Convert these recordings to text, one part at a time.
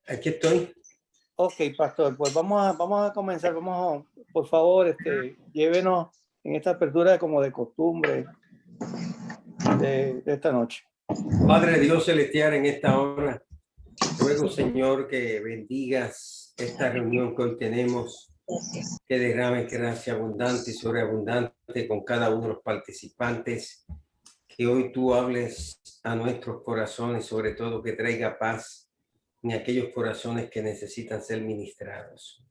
Aquí estoy. Ok, pastor, pues vamos a comenzar. Por favor, llévenos en esta apertura como de costumbre de esta noche. Padre Dios celestial, en esta hora, ruego, Señor, que bendigas esta reunión que hoy tenemos, que derrames gracia abundante y sobreabundante con cada uno de los participantes, que hoy tú hables a nuestros corazones, sobre todo que traiga paz en aquellos corazones que necesitan ser ministrados,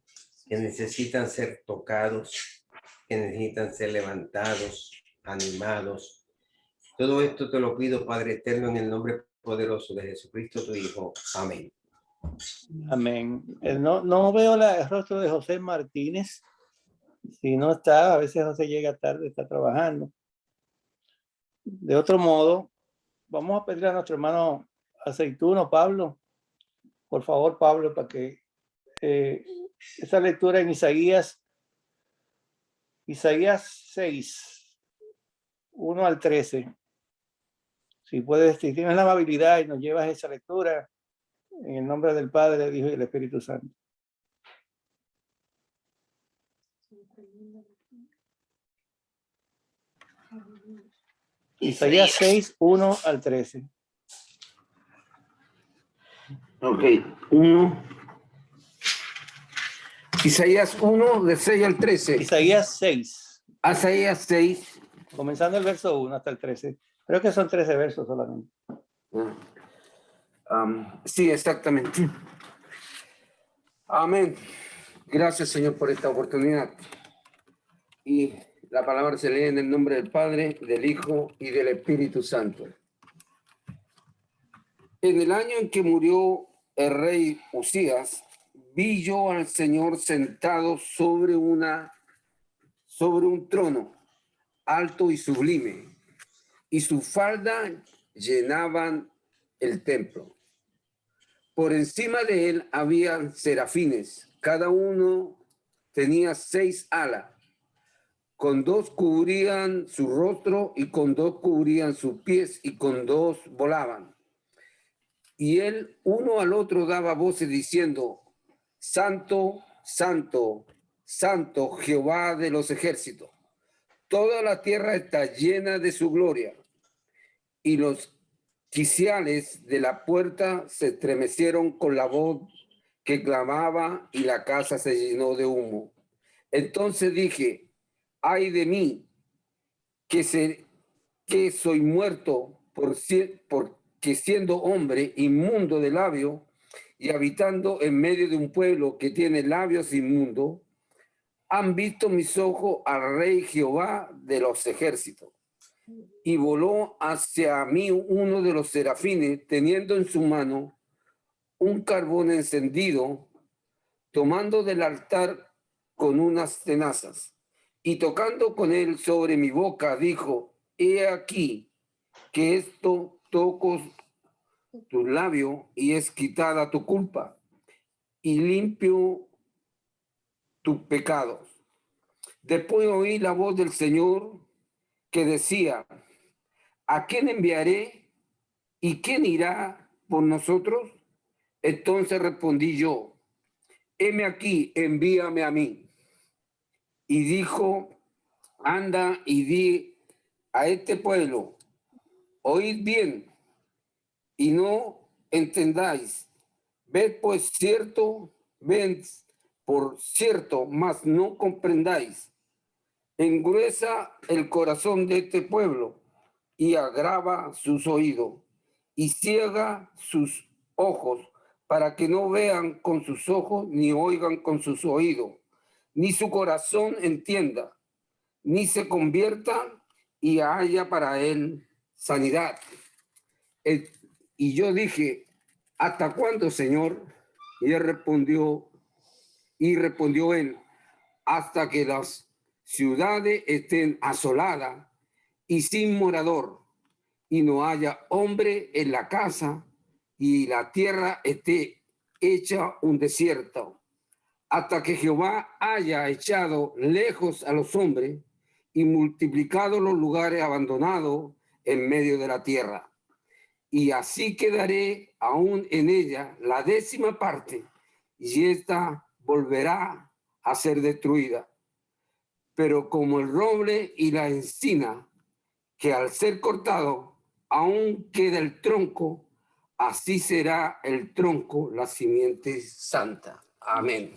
que necesitan ser tocados, que necesitan ser levantados, animados. Todo esto te lo pido, Padre eterno, en el nombre poderoso de Jesucristo, tu Hijo. Amén. Amén. No veo el rostro de José Martínez. Si no está, a veces José llega tarde, está trabajando. De otro modo, vamos a pedir a nuestro hermano Aceituno, Pablo. Por favor, Pablo, para que esa lectura en Isaías 6, 1 al 13. Si puedes, si tienes la amabilidad y nos llevas esa lectura, en el nombre del Padre, del Hijo y del Espíritu Santo. Isaías 6, 1 al 13. Ok, 1. Isaías 1, de 6 al 13. Isaías 6. Isaías 6. Comenzando el verso 1 hasta el 13. Creo que son 13 versos solamente. Sí, exactamente. Amén. Gracias, Señor, por esta oportunidad. Y la palabra se lee en el nombre del Padre, del Hijo y del Espíritu Santo. En el año en que murió el rey Usías, vi yo al Señor sentado sobre un trono alto y sublime, y su falda llenaban el templo. Por encima de él había serafines, cada uno tenía 6 alas, con 2 cubrían su rostro y con 2 cubrían sus pies y con 2 volaban. Y él uno al otro daba voces diciendo: Santo, Santo, Santo, Jehová de los ejércitos. Toda la tierra está llena de su gloria. Y los quiciales de la puerta se estremecieron con la voz que clamaba, y la casa se llenó de humo. Entonces dije: ay de mí, que soy muerto, porque siendo hombre inmundo de labio y habitando en medio de un pueblo que tiene labios inmundos, han visto mis ojos al Rey Jehová de los ejércitos. Y voló hacia mí uno de los serafines, teniendo en su mano un carbón encendido, tomando del altar con unas tenazas, y tocando con él sobre mi boca, dijo: he aquí que esto toco tu labio, y es quitada tu culpa, y limpio tus pecados. Después oí la voz del Señor que decía: ¿a quién enviaré? ¿Y quién irá por nosotros? Entonces respondí yo: heme aquí, envíame a mí. Y dijo: anda y di a este pueblo: oíd bien y no entendáis. Ved pues cierto, ven por cierto, mas no comprendáis. Engruesa el corazón de este pueblo y agrava sus oídos y ciega sus ojos, para que no vean con sus ojos, ni oigan con sus oídos, ni su corazón entienda, ni se convierta y haya para él sanidad. Y yo dije: ¿hasta cuándo, Señor? Y él respondió él: hasta que las ciudades estén asoladas y sin morador, y no haya hombre en la casa, y la tierra esté hecha un desierto, hasta que Jehová haya echado lejos a los hombres y multiplicado los lugares abandonados en medio de la tierra. y así quedaré aún en ella la 10ª parte, y ésta volverá a ser destruida. Pero como el roble y la encina, que al ser cortado aún queda el tronco, así será el tronco, la simiente santa. Amén.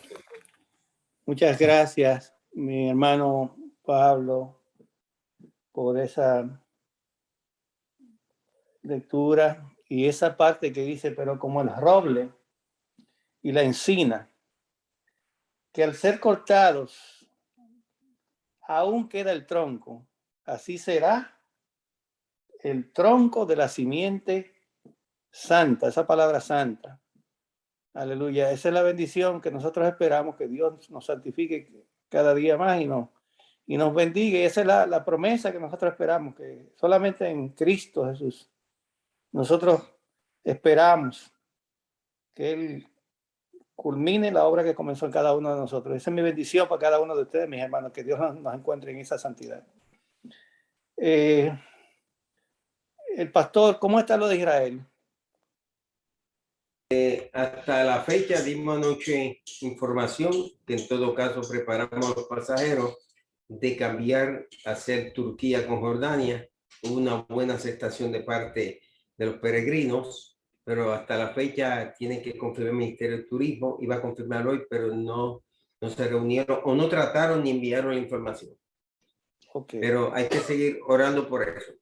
Muchas gracias, mi hermano Pablo, por esa lectura y esa parte que dice, pero como el roble y la encina, que al ser cortados aún queda el tronco, así será el tronco de la simiente santa, esa palabra santa. Aleluya, esa es la bendición que nosotros esperamos, que Dios nos santifique cada día más y nos bendiga. Y esa es la promesa que nosotros esperamos, que solamente en Cristo Jesús nosotros esperamos que Él culmine la obra que comenzó en cada uno de nosotros. Esa es mi bendición para cada uno de ustedes, mis hermanos, que Dios nos encuentre en esa santidad. El pastor, ¿cómo está lo de Israel? Hasta la fecha dimos anoche información que en todo caso preparamos a los pasajeros de cambiar a hacer Turquía con Jordania. Hubo una buena aceptación de parte de los peregrinos, pero hasta la fecha tienen que confirmar el Ministerio de Turismo. Iba a confirmar hoy, pero no se reunieron o no trataron ni enviaron la información. Okay. Pero hay que seguir orando por eso.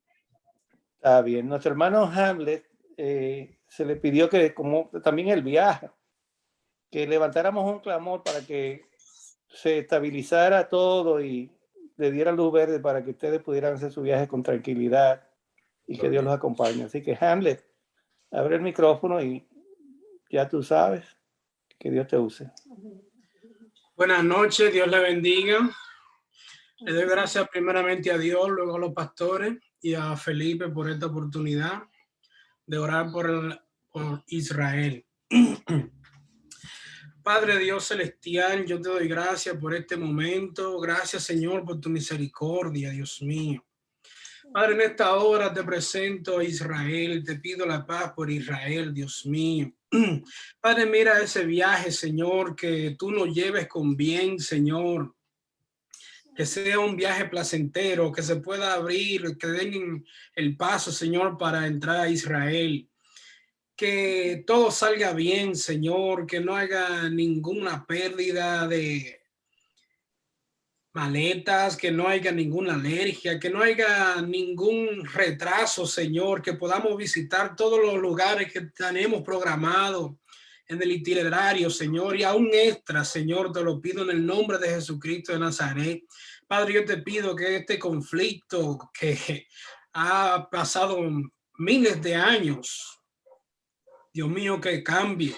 Está bien. Nuestro hermano Hamlet se le pidió que, como también el viaje, que levantáramos un clamor para que se estabilizara todo y le diera luz verde para que ustedes pudieran hacer su viaje con tranquilidad y que Dios los acompañe. Así que Hamlet, abre el micrófono y ya tú sabes, que Dios te use. Buenas noches, Dios le bendiga. Le doy gracias primeramente a Dios, luego a los pastores y a Felipe por esta oportunidad de orar por Israel. Padre Dios celestial, yo te doy gracias por este momento. Gracias, Señor, por tu misericordia, Dios mío. Padre, en esta hora te presento a Israel, te pido la paz por Israel, Dios mío. Padre, mira ese viaje, Señor, que tú nos lleves con bien, Señor. Que sea un viaje placentero, que se pueda abrir, que den el paso, Señor, para entrar a Israel. Que todo salga bien, Señor, que no haya ninguna pérdida de maletas, que no haya ninguna alergia, que no haya ningún retraso, Señor, que podamos visitar todos los lugares que tenemos programados en el itinerario, Señor, y aún extra, Señor, te lo pido en el nombre de Jesucristo de Nazaret. Padre, yo te pido que este conflicto que ha pasado miles de años, Dios mío, que cambie.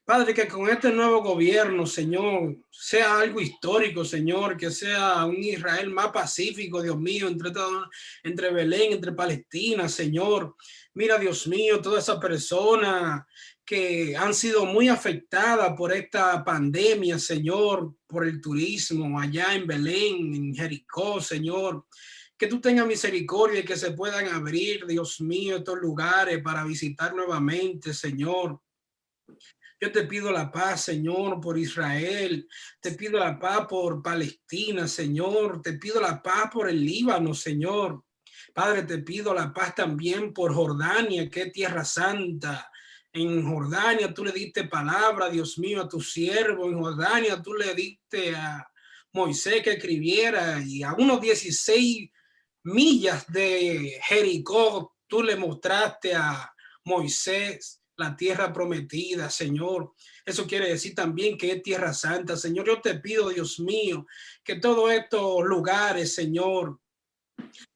Padre, que con este nuevo gobierno, Señor, sea algo histórico, Señor, que sea un Israel más pacífico, Dios mío, entre Belén, entre Palestina, Señor. Mira, Dios mío, todas esas personas que han sido muy afectadas por esta pandemia, Señor, por el turismo allá en Belén, en Jericó, Señor. Que tú tengas misericordia y que se puedan abrir, Dios mío, estos lugares para visitar nuevamente, Señor. Yo te pido la paz, Señor, por Israel. Te pido la paz por Palestina, Señor. Te pido la paz por el Líbano, Señor. Padre, te pido la paz también por Jordania, que es tierra santa. En Jordania tú le diste palabra, Dios mío, a tu siervo. En Jordania tú le diste a Moisés que escribiera, y a unos 16 millas de Jericó tú le mostraste a Moisés la tierra prometida, Señor. Eso quiere decir también que es tierra santa, Señor. Yo te pido, Dios mío, que todos estos lugares, Señor,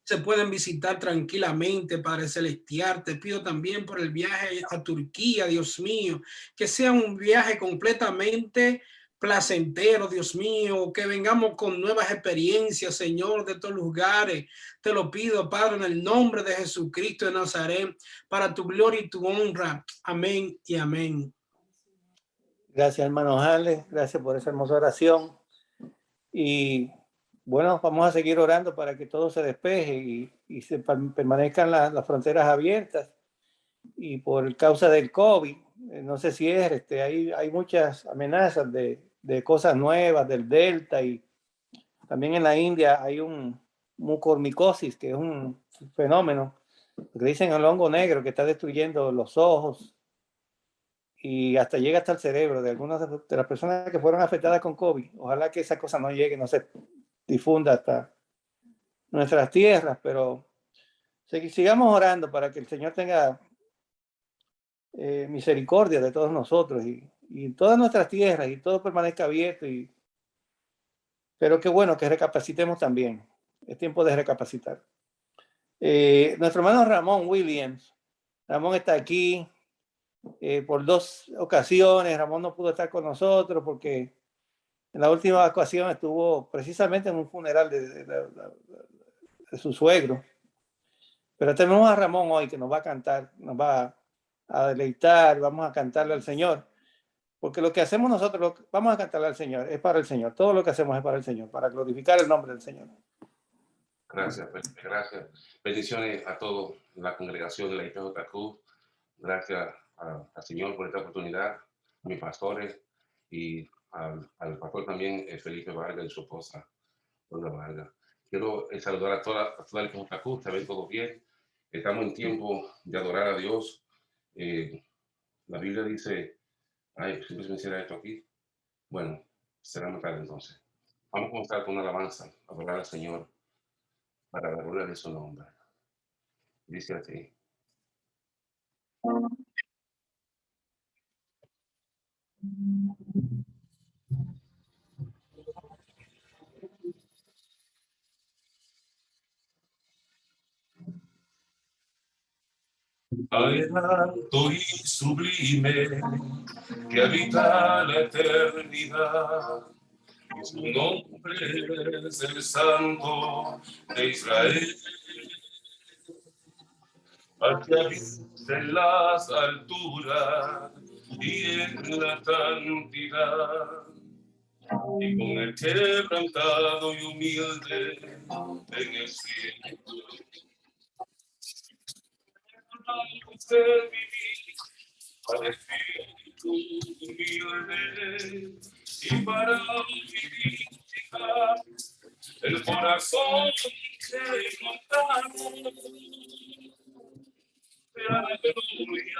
se pueden visitar tranquilamente, Padre Celestial. Te pido también por el viaje a Turquía, Dios mío, que sea un viaje completamente placentero, Dios mío, que vengamos con nuevas experiencias, Señor, de estos lugares. Te lo pido, Padre, en el nombre de Jesucristo de Nazaret, para tu gloria y tu honra. Amén y amén. Gracias, hermano Alex. Gracias por esa hermosa oración. Y bueno, vamos a seguir orando para que todo se despeje y se permanezcan las fronteras abiertas y por causa del COVID, no sé si es, hay muchas amenazas de cosas nuevas, del Delta, y también en la India hay un mucormicosis, que es un fenómeno, que dicen el hongo negro, que está destruyendo los ojos y hasta llega hasta el cerebro de algunas de las personas que fueron afectadas con COVID. Ojalá que esa cosa no llegue, no se difunda hasta nuestras tierras, pero sigamos orando para que el Señor tenga misericordia de todos nosotros y todas nuestras tierras y todo permanezca abierto. Pero qué bueno que recapacitemos también. Es tiempo de recapacitar. Nuestro hermano Ramón Williams. Ramón está aquí por 2 ocasiones. Ramón no pudo estar con nosotros porque en la última ocasión estuvo precisamente en un funeral de su suegro. Pero tenemos a Ramón hoy que nos va a cantar, nos va a deleitar, vamos a cantarle al Señor. Porque lo que hacemos nosotros, vamos a cantarle al Señor, es para el Señor. Todo lo que hacemos es para el Señor, para glorificar el nombre del Señor. Gracias, gracias. Bendiciones a toda la congregación de la IPJQ. Gracias al Señor por esta oportunidad, a mis pastores y al pastor también, Felipe Vargas y su esposa, Olga Vargas. Quiero saludar a toda la IPJQ, se ven todos bien. Estamos en tiempo de adorar a Dios. La Biblia dice, ay, siempre se menciona esto aquí. Bueno, será más tarde entonces. Vamos a comenzar con una alabanza, adorar al Señor para la gloria de su nombre. Dice así. Alto y sublime que habita la eternidad. Y su nombre es el Santo de Israel. Al que habita en las alturas y en la santidad. Y con el quebrantado y humilde en el cielo. Usted vivir para espíritu humilde y para vivificar el corazón que inmortal de la gloria.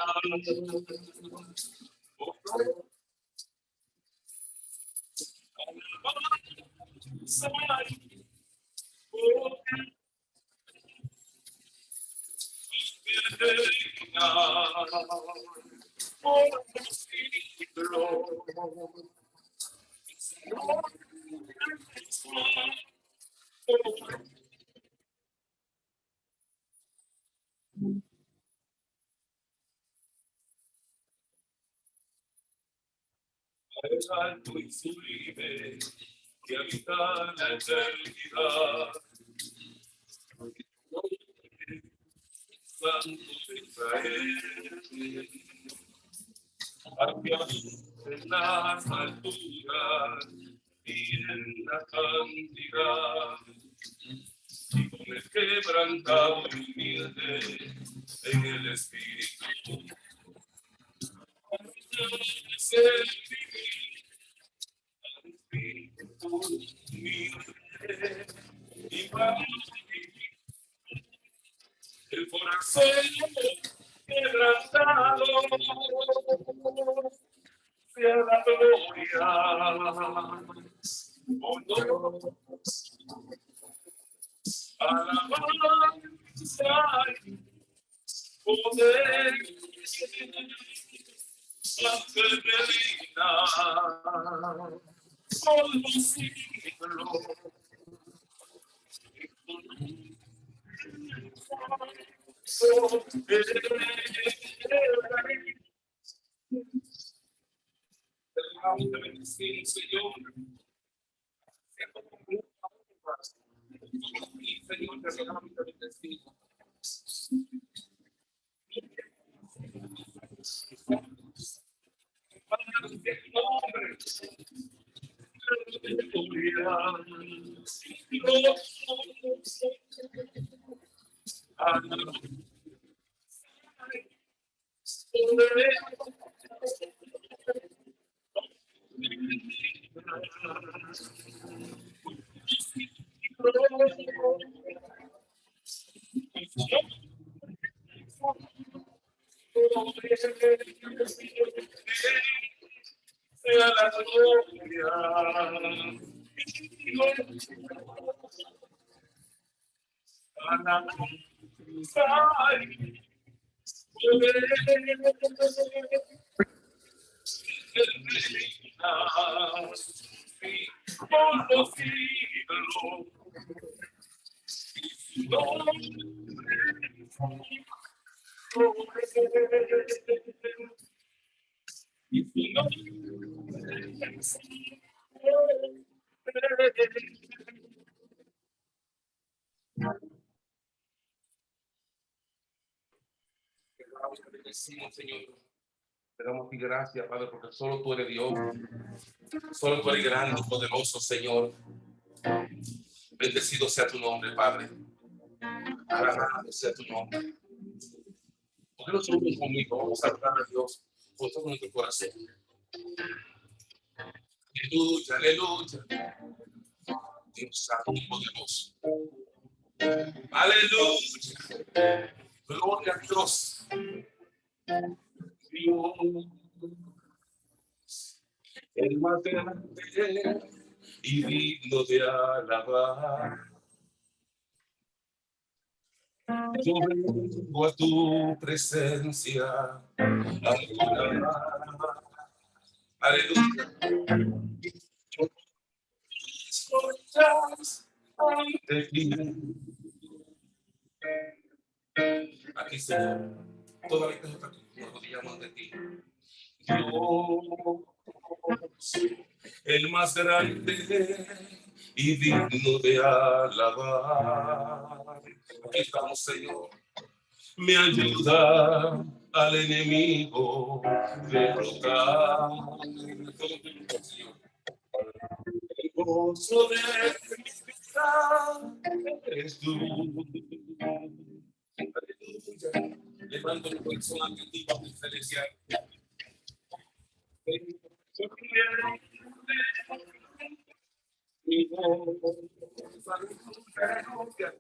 Es alto y sublime que habita la eternidad. Santo de Israel, habita en las alturas y en la santidad, y con el quebrantado y humilde en el espíritu. Es el espíritu humilde y para el corazón quebrantado sea la gloria. Oh, no. Alabanza y poder la fidelidad con los siglos. Te bendecimos, Señor. Señor, te rogamos y te bendecimos. Para el nombre. Sea la gloria. Por los siglos. Te bendecimos, Señor. Te damos gracias, Padre, porque solo tú eres Dios. Solo tú eres grande y poderoso, Señor. Bendecido sea tu nombre, Padre. Alabado sea tu nombre. ¿Por qué no subimos conmigo? Vamos a adorar a Dios con todo nuestro corazón. Aleluya, aleluya. Dios santo y poderoso. Aleluya. Gloria a Dios. Dios, el más grande y digno de alabar. Yo vengo a tu presencia a adorar. Aleluya. Yo ante ti. Aquí, Señor, toda la iglesia nos rodillamos ante ti. Dios, el más grande y digno de alabar. Aquí estamos, Señor. Me ayuda al enemigo derrotar. El gozo de mi vida eres tú. Aleluya. Levanto el corazón ante ti, Padre celestial. Yo quiero mi voz, aleluya, aleluya.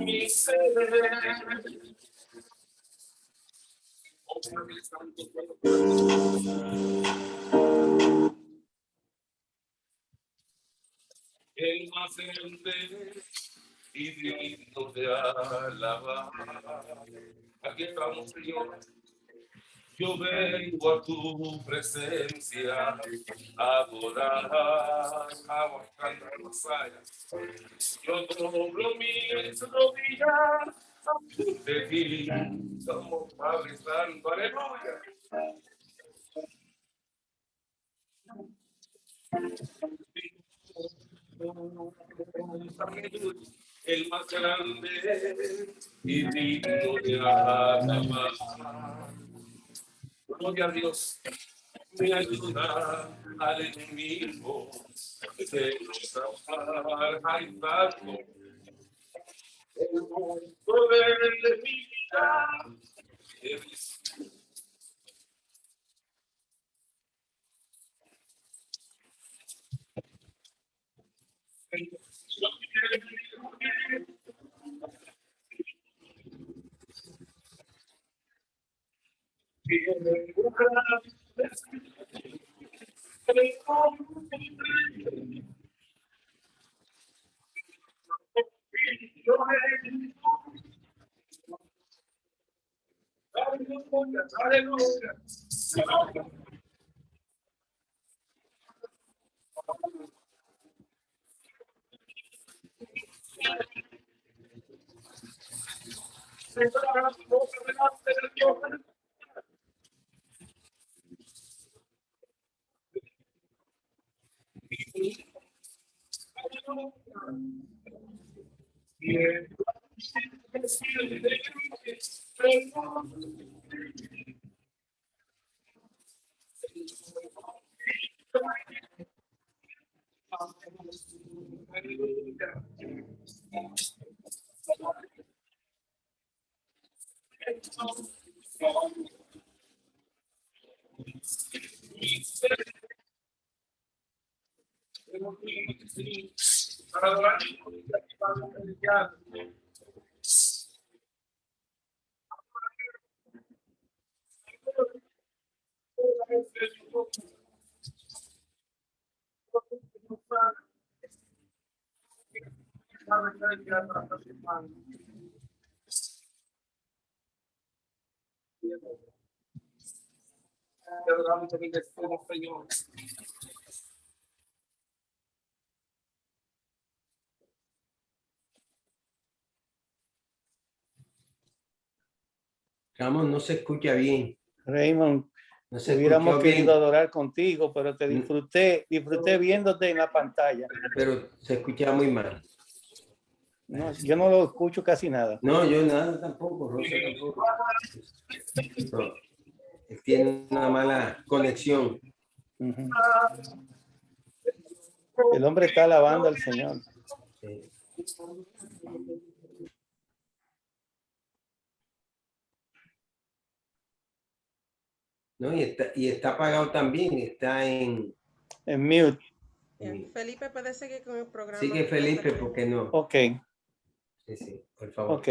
Mi ser. El más grande y digno de alabar. Aquí estamos, Señor. Yo vengo a tu presencia a adorar. Yo doblo mis rodillas de ti. Somos Padre Santo, aleluya. El más grande y digno de alabar. Gloria a Dios. Me ayuda al enemigo de rozar. Ay, Padre, el poder de mi vida es aleluya. Ramón, no se escucha bien. Raymond, No se hubiéramos escuchó querido bien, adorar contigo, pero te disfruté viéndote en la pantalla. pero se escucha muy mal. No, yo no lo escucho casi nada. No, yo nada tampoco, Rosa tampoco. No, él tiene una mala conexión. Ujú. El hombre está alabando al Señor. Sí. No, y está apagado también, está en... En mute. Felipe puede seguir con el programa. Sigue Felipe, porque no. Ok, Sí, sí, por favor. ok.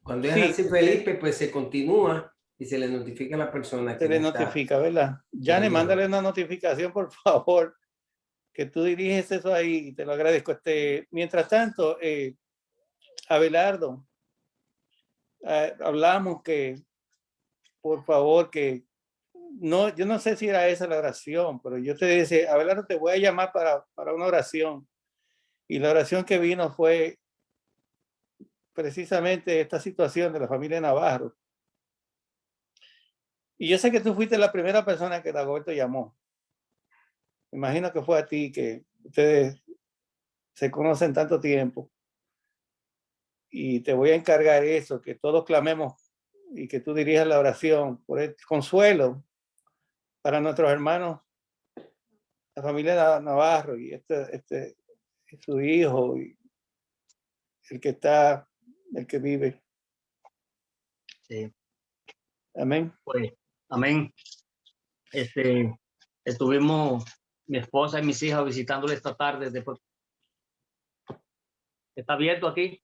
Cuando es Sí. así Felipe, pues se continúa y se le notifica a la persona que Se le no está. notifica, ¿verdad? Jane, mándale una notificación, por favor, que tú diriges eso ahí y te lo agradezco. Mientras tanto, Abelardo, hablamos que, por favor, que no, yo no sé si era esa la oración, pero yo te dije, Abelardo, te voy a llamar para una oración. Y la oración que vino fue precisamente esta situación de la familia Navarro. Y yo sé que tú fuiste la primera persona que Dagoberto llamó. Me imagino que fue a ti, que ustedes se conocen tanto tiempo. Y te voy a encargar eso, que todos clamemos y que tú dirijas la oración por el consuelo para nuestros hermanos, la familia Navarro y su hijo y el que vive. Sí. Amén. Pues, amén. Estuvimos mi esposa y mis hijas visitándole esta tarde. Después. ¿Está abierto aquí?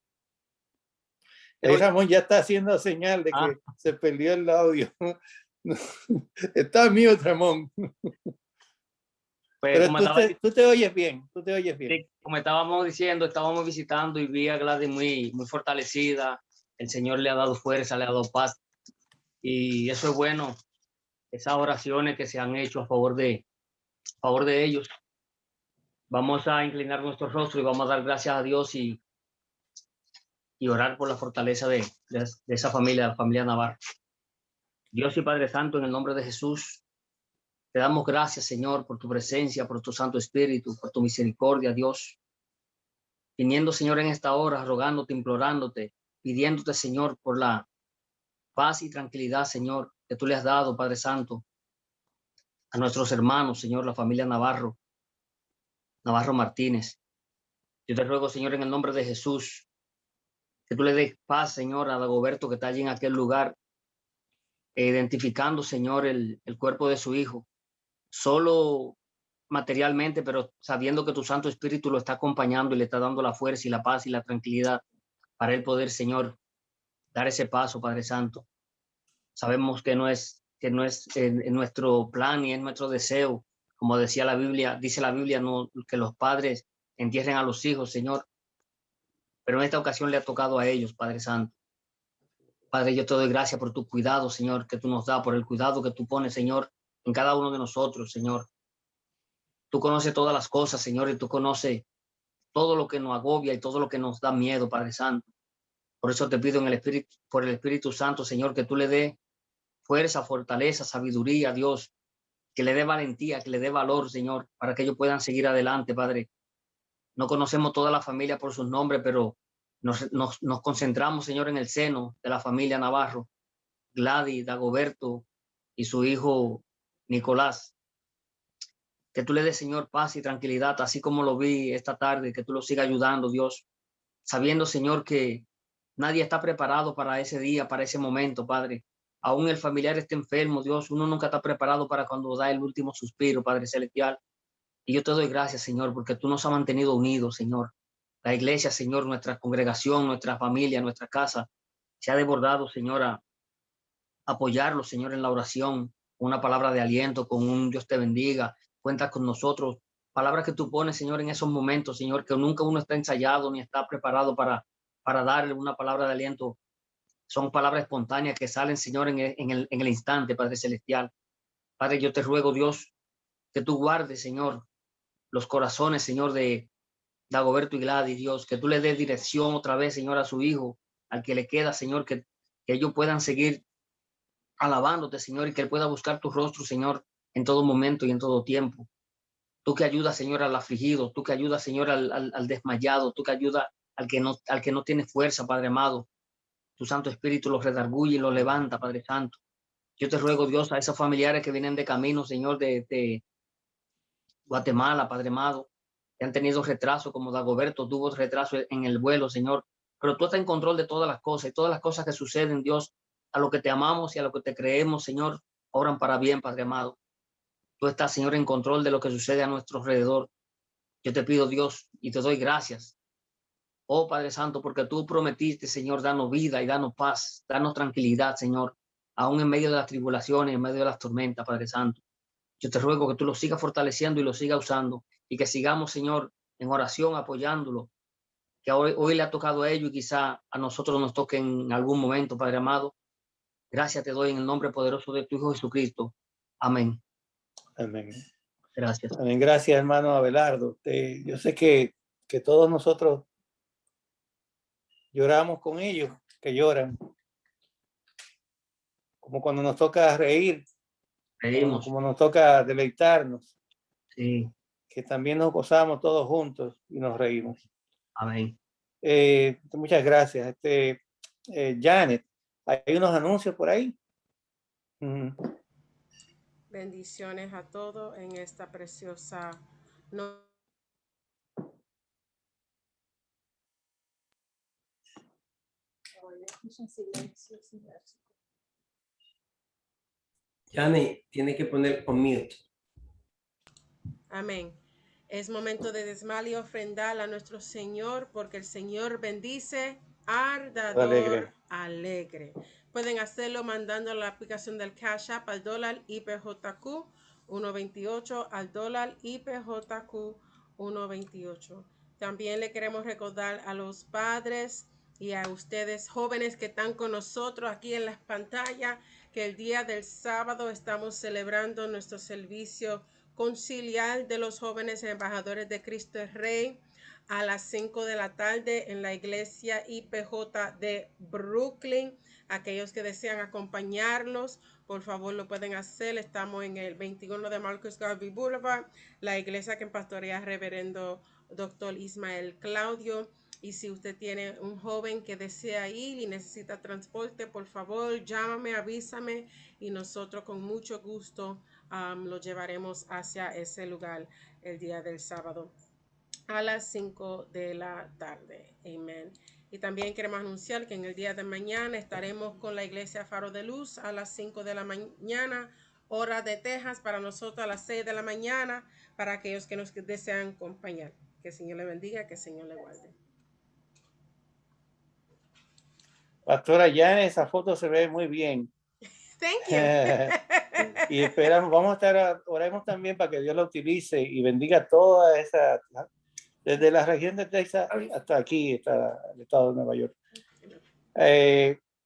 Ahí Ramón ya está haciendo señal de que se perdió el audio. Está mío, Ramón. Pues, pero tú te oyes bien, tú te oyes bien. Sí, como estábamos diciendo, estábamos visitando y vi a Gladys muy, muy fortalecida. El Señor le ha dado fuerza, le ha dado paz. Y eso es bueno. Esas oraciones que se han hecho a favor de ellos. Vamos a inclinar nuestro rostro y vamos a dar gracias a Dios y orar por la fortaleza de esa familia, la familia Navarro. Dios y Padre Santo, en el nombre de Jesús, te damos gracias, Señor, por tu presencia, por tu Santo Espíritu, por tu misericordia, Dios. Viniendo, Señor, en esta hora, rogándote, implorándote, pidiéndote, Señor, por la paz y tranquilidad, Señor, que tú le has dado, Padre Santo, a nuestros hermanos, Señor, la familia Navarro Martínez. Yo te ruego, Señor, en el nombre de Jesús, que tú le des paz, Señor, a Dagoberto que está allí en aquel lugar, identificando, Señor, el cuerpo de su hijo, solo materialmente, pero sabiendo que tu Santo Espíritu lo está acompañando y le está dando la fuerza y la paz y la tranquilidad para él poder, Señor, dar ese paso, Padre Santo. Sabemos que no es en nuestro plan y en nuestro deseo, como decía la Biblia, dice la Biblia, no, que los padres entierren a los hijos, Señor, pero en esta ocasión le ha tocado a ellos, Padre Santo. Padre, yo te doy gracias por tu cuidado, Señor, que tú nos das, por el cuidado que tú pones, Señor, en cada uno de nosotros, Señor. Tú conoces todas las cosas, Señor, y tú conoces todo lo que nos agobia y todo lo que nos da miedo, Padre Santo. Por eso te pido por el Espíritu Santo, Señor, que tú le dé fuerza, fortaleza, sabiduría, Dios, que le dé valentía, que le dé valor, Señor, para que ellos puedan seguir adelante, Padre. No conocemos toda la familia por sus nombres, pero nos concentramos, Señor, en el seno de la familia Navarro, Gladys, Dagoberto y su hijo Nicolás. Que tú le des, Señor, paz y tranquilidad, así como lo vi esta tarde, que tú lo sigas ayudando, Dios, sabiendo, Señor, que nadie está preparado para ese día, para ese momento, Padre. Aún el familiar esté enfermo, Dios, uno nunca está preparado para cuando da el último suspiro, Padre Celestial. Y yo te doy gracias, Señor, porque tú nos has mantenido unidos, Señor. La iglesia, Señor, nuestra congregación, nuestra familia, nuestra casa, se ha desbordado, Señor, a apoyarlo, Señor, en la oración, con una palabra de aliento, con un Dios te bendiga, cuenta con nosotros. Palabras que tú pones, Señor, en esos momentos, Señor, que nunca uno está ensayado ni está preparado para darle una palabra de aliento. Son palabras espontáneas que salen, Señor, en el instante, Padre Celestial. Padre, yo te ruego, Dios, que tú guardes, Señor, los corazones, Señor, de Dagoberto y Gladys, Dios, que tú le des dirección otra vez, Señor, a su hijo, al que le queda, Señor, que ellos puedan seguir alabándote, Señor, y que él pueda buscar tu rostro, Señor, en todo momento y en todo tiempo. Tú que ayudas, Señor, al afligido, tú que ayudas, Señor, al desmayado, tú que ayudas al que no tiene fuerza, Padre amado. Tu Santo Espíritu los redarguye y los levanta, Padre Santo. Yo te ruego, Dios, a esos familiares que vienen de camino, Señor, de Guatemala, Padre amado, que han tenido retraso, como Dagoberto tuvo retraso en el vuelo, Señor. Pero tú estás en control de todas las cosas y todas las cosas que suceden, Dios, a lo que te amamos y a lo que te creemos, Señor, obran para bien, Padre amado. Tú estás, Señor, en control de lo que sucede a nuestro alrededor. Yo te pido, Dios, y te doy gracias, oh Padre Santo, porque tú prometiste, Señor, darnos vida y darnos paz, darnos tranquilidad, Señor, aún en medio de las tribulaciones, en medio de las tormentas, Padre Santo. Yo te ruego que tú lo sigas fortaleciendo y lo sigas usando y que sigamos, Señor, en oración apoyándolo, que hoy le ha tocado a ellos y quizá a nosotros nos toque en algún momento, Padre amado. Gracias te doy en el nombre poderoso de tu Hijo Jesucristo. Amén. Amén. Gracias. Amén. Gracias, hermano Abelardo. Yo sé que todos nosotros lloramos con ellos, que lloran. Como cuando nos toca reír, Reímos. como nos toca deleitarnos. Sí. Que también nos gozamos todos juntos y nos reímos. Amén. Muchas gracias. Janet, ¿hay unos anuncios por ahí? Bendiciones a todos en esta preciosa noche. Janet, tiene que poner on mute. Amén. Es momento de desmal y ofrendar a nuestro Señor, porque el Señor bendice al dador alegre. Pueden hacerlo mandando la aplicación del Cash App al dólar IPJQ 1.28 al dólar IPJQ 1.28. También le queremos recordar a los padres y a ustedes jóvenes que están con nosotros aquí en las pantallas que el día del sábado estamos celebrando nuestro servicio conciliar de los jóvenes embajadores de Cristo el Rey a las 5 de la tarde en la iglesia IPJ de Brooklyn. Aquellos que desean acompañarlos, por favor lo pueden hacer. Estamos en el 21 de Marcus Garvey Boulevard, la iglesia que pastorea reverendo Dr. Ismael Claudio. Y si usted tiene un joven que desea ir y necesita transporte, por favor llámame, avísame y nosotros con mucho gusto lo llevaremos hacia ese lugar el día del sábado a las 5 de la tarde. Amén. Y también queremos anunciar que en el día de mañana estaremos con la iglesia Faro de Luz a las 5 de la mañana, hora de Texas, para nosotros a las 6 de la mañana, para aquellos que nos desean acompañar. Que el Señor le bendiga, que el Señor le guarde. Pastora, ya esa foto se ve muy bien. Thank you. Y esperamos, oremos también para que Dios la utilice y bendiga toda esa, desde la región de Texas hasta aquí, hasta el estado de Nueva York.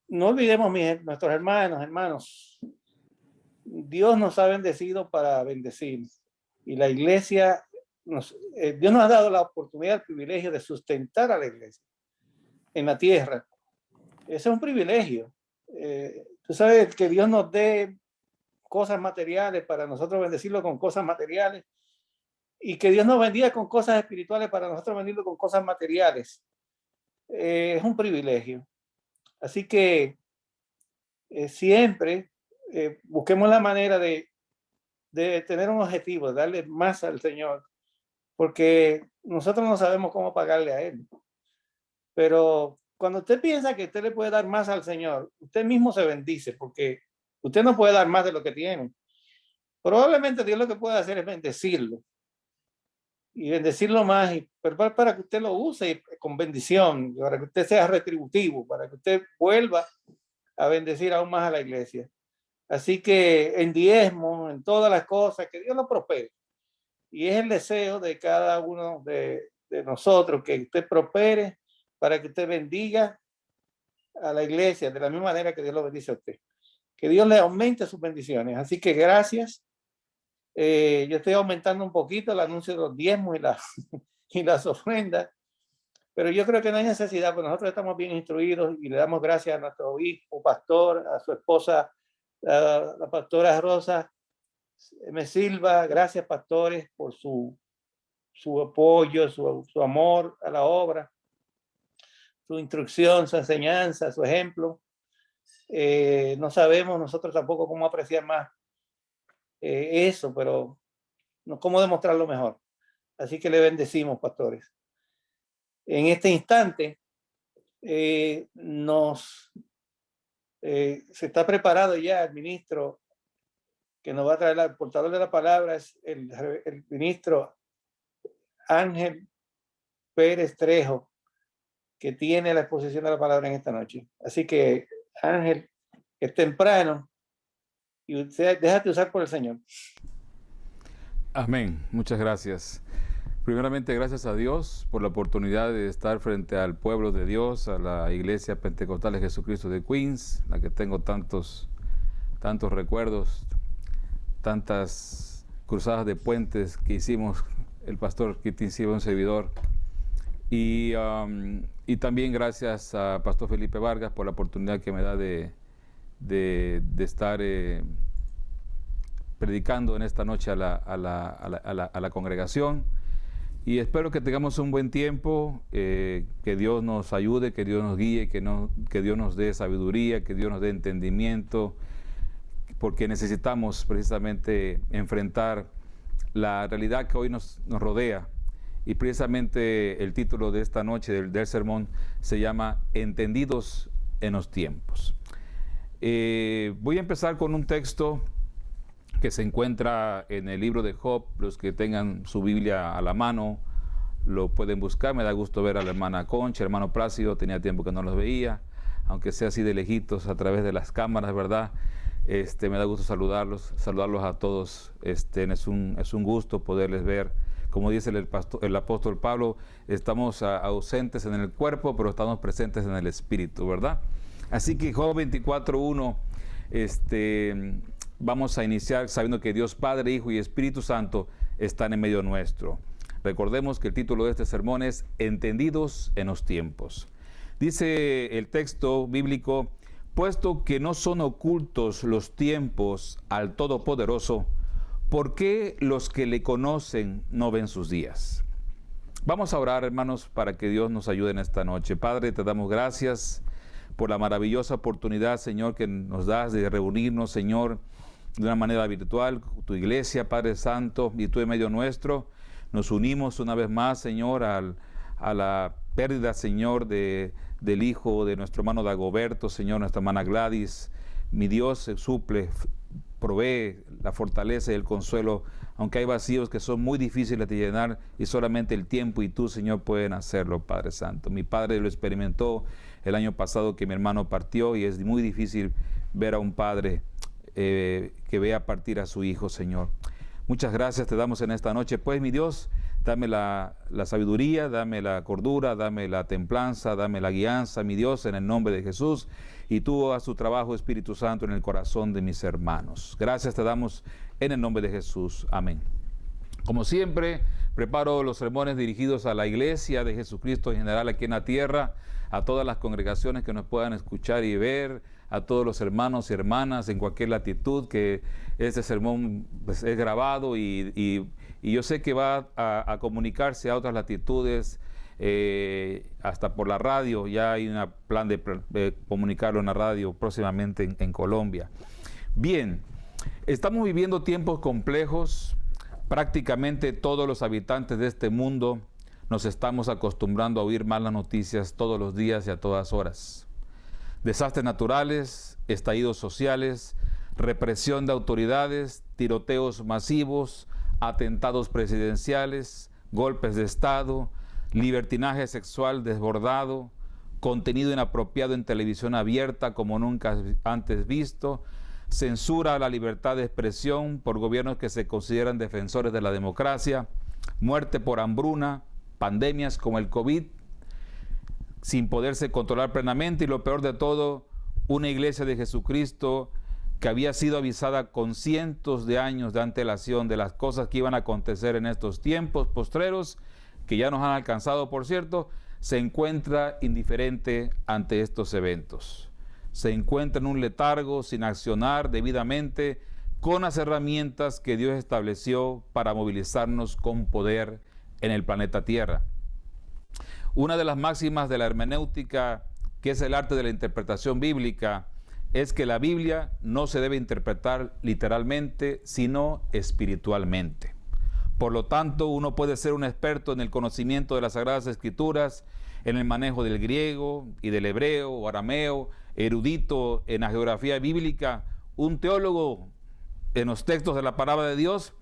No olvidemos, nuestros hermanos, Dios nos ha bendecido para bendecir. Y la iglesia, Dios nos ha dado la oportunidad, el privilegio de sustentar a la iglesia en la tierra. Ese es un privilegio. Tú sabes que Dios nos dé cosas materiales para nosotros bendecirlo con cosas materiales. y que Dios nos bendiga con cosas espirituales para nosotros venirlo con cosas materiales. Es un privilegio. Así que siempre busquemos la manera de tener un objetivo, de darle más al Señor, porque nosotros no sabemos cómo pagarle a Él. Pero cuando usted piensa que usted le puede dar más al Señor, usted mismo se bendice, porque usted no puede dar más de lo que tiene. Probablemente Dios lo que puede hacer es bendecirlo y bendecirlo más, pero para que usted lo use con bendición, para que usted sea retributivo, para que usted vuelva a bendecir aún más a la iglesia. Así que en diezmo, en todas las cosas, que Dios lo prospere. Y es el deseo de cada uno de nosotros, que usted prospere para que usted bendiga a la iglesia de la misma manera que Dios lo bendice a usted. Que Dios le aumente sus bendiciones. Así que gracias. Yo estoy aumentando un poquito el anuncio de los diezmos y las ofrendas, pero yo creo que no hay necesidad, porque nosotros estamos bien instruidos y le damos gracias a nuestro obispo, pastor, a su esposa, la pastora Rosa M. Silva. Gracias, pastores, por su apoyo, su amor a la obra, su instrucción, su enseñanza, su ejemplo. No sabemos nosotros tampoco cómo apreciar más eso, pero no cómo demostrarlo mejor. Así que le bendecimos, pastores. En este instante se está preparado ya el ministro que nos va a traer el portador de la palabra, es el ministro Ángel Pérez Trejo, que tiene la exposición de la palabra en esta noche. Así que, Ángel, es temprano y usted déjate usar por el Señor. Amén. Muchas gracias. Primeramente, gracias a Dios por la oportunidad de estar frente al pueblo de Dios, a la Iglesia Pentecostal de Jesucristo de Queens, la que tengo tantos recuerdos, tantas cruzadas de puentes que hicimos, el pastor Kitty Silva, un servidor. Y también gracias a Pastor Felipe Vargas por la oportunidad que me da de estar predicando en esta noche a la congregación. Y espero que tengamos un buen tiempo, que Dios nos ayude, que Dios nos guíe, que Dios nos dé sabiduría, que Dios nos dé entendimiento, porque necesitamos precisamente enfrentar la realidad que hoy nos rodea. Y precisamente el título de esta noche del sermón se llama Entendidos en los tiempos. Voy a empezar con un texto que se encuentra en el libro de Job. Los que tengan su Biblia a la mano lo pueden buscar. Me da gusto ver a la hermana Concha, hermano Plácido, tenía tiempo que no los veía, aunque sea así de lejitos a través de las cámaras, ¿verdad? Me da gusto saludarlos a todos. Es un gusto poderles ver. Como dice el apóstol Pablo, estamos ausentes en el cuerpo, pero estamos presentes en el espíritu, ¿verdad? Así que Job 24:1, vamos a iniciar sabiendo que Dios Padre, Hijo y Espíritu Santo están en medio nuestro. Recordemos que el título de este sermón es Entendidos en los tiempos. Dice el texto bíblico: puesto que no son ocultos los tiempos al Todopoderoso, ¿por qué los que le conocen no ven sus días? Vamos a orar, hermanos, para que Dios nos ayude en esta noche. Padre, te damos gracias por la maravillosa oportunidad, Señor, que nos das de reunirnos, Señor, de una manera virtual, tu iglesia, Padre Santo, y tú en medio nuestro. Nos unimos una vez más, Señor, a la pérdida, Señor, del hijo de nuestro hermano Dagoberto, Señor, nuestra hermana Gladys. Mi Dios suple, provee la fortaleza y el consuelo, aunque hay vacíos que son muy difíciles de llenar y solamente el tiempo y tú, Señor, pueden hacerlo, Padre Santo. Mi padre lo experimentó el año pasado que mi hermano partió y es muy difícil ver a un padre que vea partir a su hijo, Señor. Muchas gracias te damos en esta noche. Pues, mi Dios, dame la sabiduría, dame la cordura, dame la templanza, dame la guianza, mi Dios, en el nombre de Jesús. Y tú haz tu trabajo, Espíritu Santo, en el corazón de mis hermanos. Gracias te damos en el nombre de Jesús. Amén. Como siempre, preparo los sermones dirigidos a la iglesia de Jesucristo en general aquí en la tierra, a todas las congregaciones que nos puedan escuchar y ver, a todos los hermanos y hermanas en cualquier latitud, que este sermón pues, es grabado y y yo sé que va a comunicarse a otras latitudes, hasta por la radio. Ya hay un plan de comunicarlo en la radio próximamente en Colombia. Bien, estamos viviendo tiempos complejos. Prácticamente todos los habitantes de este mundo nos estamos acostumbrando a oír malas noticias todos los días y a todas horas. Desastres naturales, estallidos sociales, represión de autoridades, tiroteos masivos, atentados presidenciales, golpes de Estado, libertinaje sexual desbordado, contenido inapropiado en televisión abierta como nunca antes visto, censura a la libertad de expresión por gobiernos que se consideran defensores de la democracia, muerte por hambruna, pandemias como el COVID, sin poderse controlar plenamente, y lo peor de todo, una iglesia de Jesucristo que había sido avisada con cientos de años de antelación de las cosas que iban a acontecer en estos tiempos postreros, que ya nos han alcanzado, por cierto, se encuentra indiferente ante estos eventos. Se encuentra en un letargo, sin accionar debidamente con las herramientas que Dios estableció para movilizarnos con poder en el planeta Tierra. Una de las máximas de la hermenéutica, que es el arte de la interpretación bíblica, es que la Biblia no se debe interpretar literalmente, sino espiritualmente. Por lo tanto, uno puede ser un experto en el conocimiento de las Sagradas Escrituras, en el manejo del griego y del hebreo o arameo, erudito en la geografía bíblica, un teólogo en los textos de la palabra de Dios,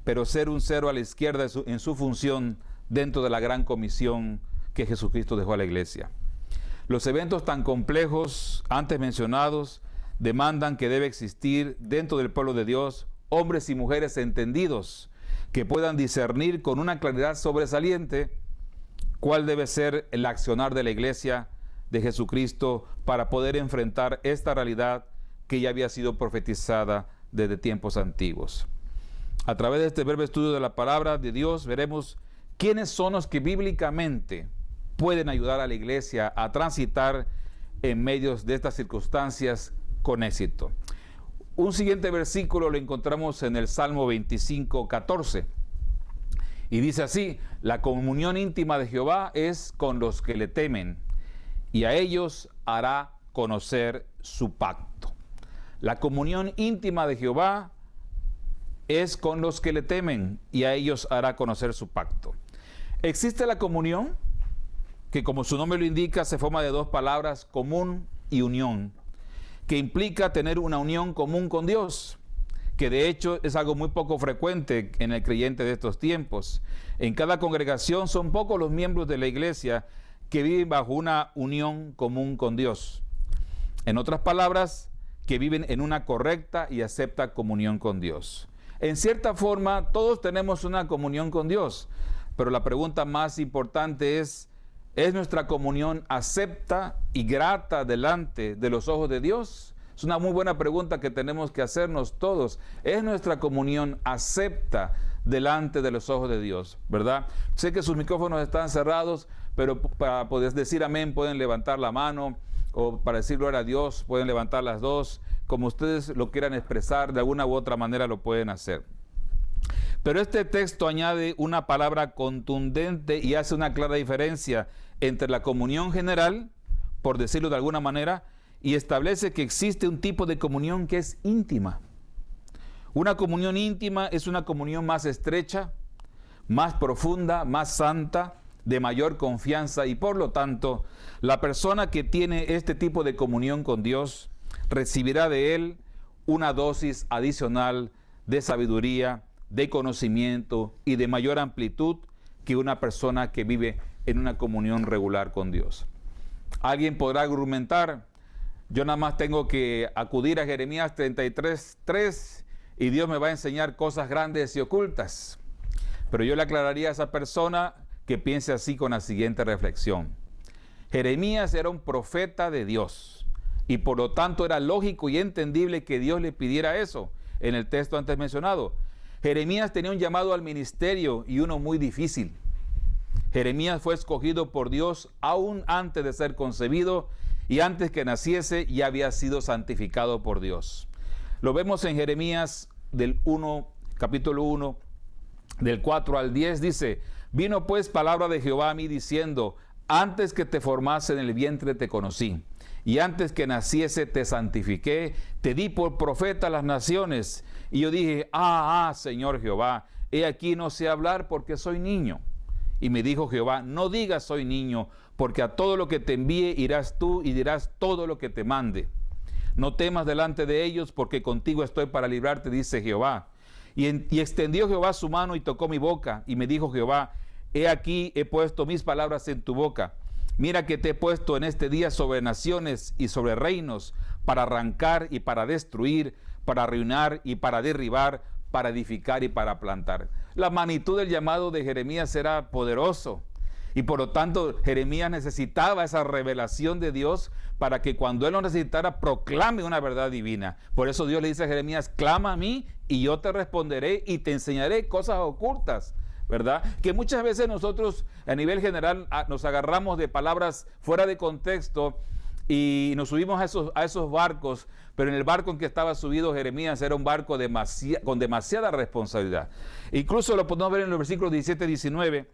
pero ser un cero a la izquierda en su función dentro de la gran comisión que Jesucristo dejó a la iglesia. Los eventos tan complejos antes mencionados demandan que debe existir dentro del pueblo de Dios hombres y mujeres entendidos que puedan discernir con una claridad sobresaliente cuál debe ser el accionar de la iglesia de Jesucristo para poder enfrentar esta realidad que ya había sido profetizada desde tiempos antiguos. A través de este breve estudio de la palabra de Dios veremos quiénes son los que bíblicamente pueden ayudar a la iglesia a transitar en medio de estas circunstancias con éxito. Un siguiente versículo lo encontramos en el Salmo 25, 14. Y dice así: la comunión íntima de Jehová es con los que le temen, y a ellos hará conocer su pacto. La comunión íntima de Jehová es con los que le temen, y a ellos hará conocer su pacto. Existe la comunión, que como su nombre lo indica, se forma de dos palabras, común y unión, que implica tener una unión común con Dios, que de hecho es algo muy poco frecuente en el creyente de estos tiempos. En cada congregación son pocos los miembros de la iglesia que viven bajo una unión común con Dios. En otras palabras, que viven en una correcta y acepta comunión con Dios. En cierta forma, todos tenemos una comunión con Dios, pero la pregunta más importante ¿es nuestra comunión acepta y grata delante de los ojos de Dios? Es una muy buena pregunta que tenemos que hacernos todos. ¿Es nuestra comunión acepta delante de los ojos de Dios? ¿Verdad? Sé que sus micrófonos están cerrados, pero para poder decir amén pueden levantar la mano, o para decir gloria a Dios pueden levantar las dos. Como ustedes lo quieran expresar, de alguna u otra manera lo pueden hacer. Pero este texto añade una palabra contundente y hace una clara diferencia entre la comunión general, por decirlo de alguna manera, y establece que existe un tipo de comunión que es íntima. Una comunión íntima es una comunión más estrecha, más profunda, más santa, de mayor confianza, y por lo tanto, la persona que tiene este tipo de comunión con Dios recibirá de Él una dosis adicional de sabiduría, de conocimiento y de mayor amplitud que una persona que vive en una comunión regular con Dios. Alguien podrá argumentar: yo nada más tengo que acudir a Jeremías 33:3 y Dios me va a enseñar cosas grandes y ocultas. Pero yo le aclararía a esa persona que piense así con la siguiente reflexión. Jeremías era un profeta de Dios y por lo tanto era lógico y entendible que Dios le pidiera eso en el texto antes mencionado. Jeremías tenía un llamado al ministerio y uno muy difícil. Jeremías fue escogido por Dios aún antes de ser concebido y antes que naciese ya había sido santificado por Dios. Lo vemos en Jeremías capítulo 1, del 4 al 10, dice: vino pues palabra de Jehová a mí diciendo: antes que te formase en el vientre te conocí, y antes que naciese te santifiqué, te di por profeta a las naciones. Y yo dije: Señor Jehová, he aquí no sé hablar porque soy niño. Y me dijo Jehová: no digas soy niño, porque a todo lo que te envíe irás tú y dirás todo lo que te mande. No temas delante de ellos, porque contigo estoy para librarte, dice Jehová. Y extendió Jehová su mano y tocó mi boca, y me dijo Jehová: he aquí he puesto mis palabras en tu boca. Mira que te he puesto en este día sobre naciones y sobre reinos, para arrancar y para destruir, para arruinar y para derribar, para edificar y para plantar. La magnitud del llamado de Jeremías era poderoso, y por lo tanto Jeremías necesitaba esa revelación de Dios para que cuando él lo necesitara proclame una verdad divina. Por eso Dios le dice a Jeremías: clama a mí y yo te responderé y te enseñaré cosas ocultas, ¿verdad? Que muchas veces nosotros a nivel general nos agarramos de palabras fuera de contexto y nos subimos a esos barcos, pero en el barco en que estaba subido Jeremías era un barco con demasiada responsabilidad. Incluso lo podemos ver en los versículos 17 y 19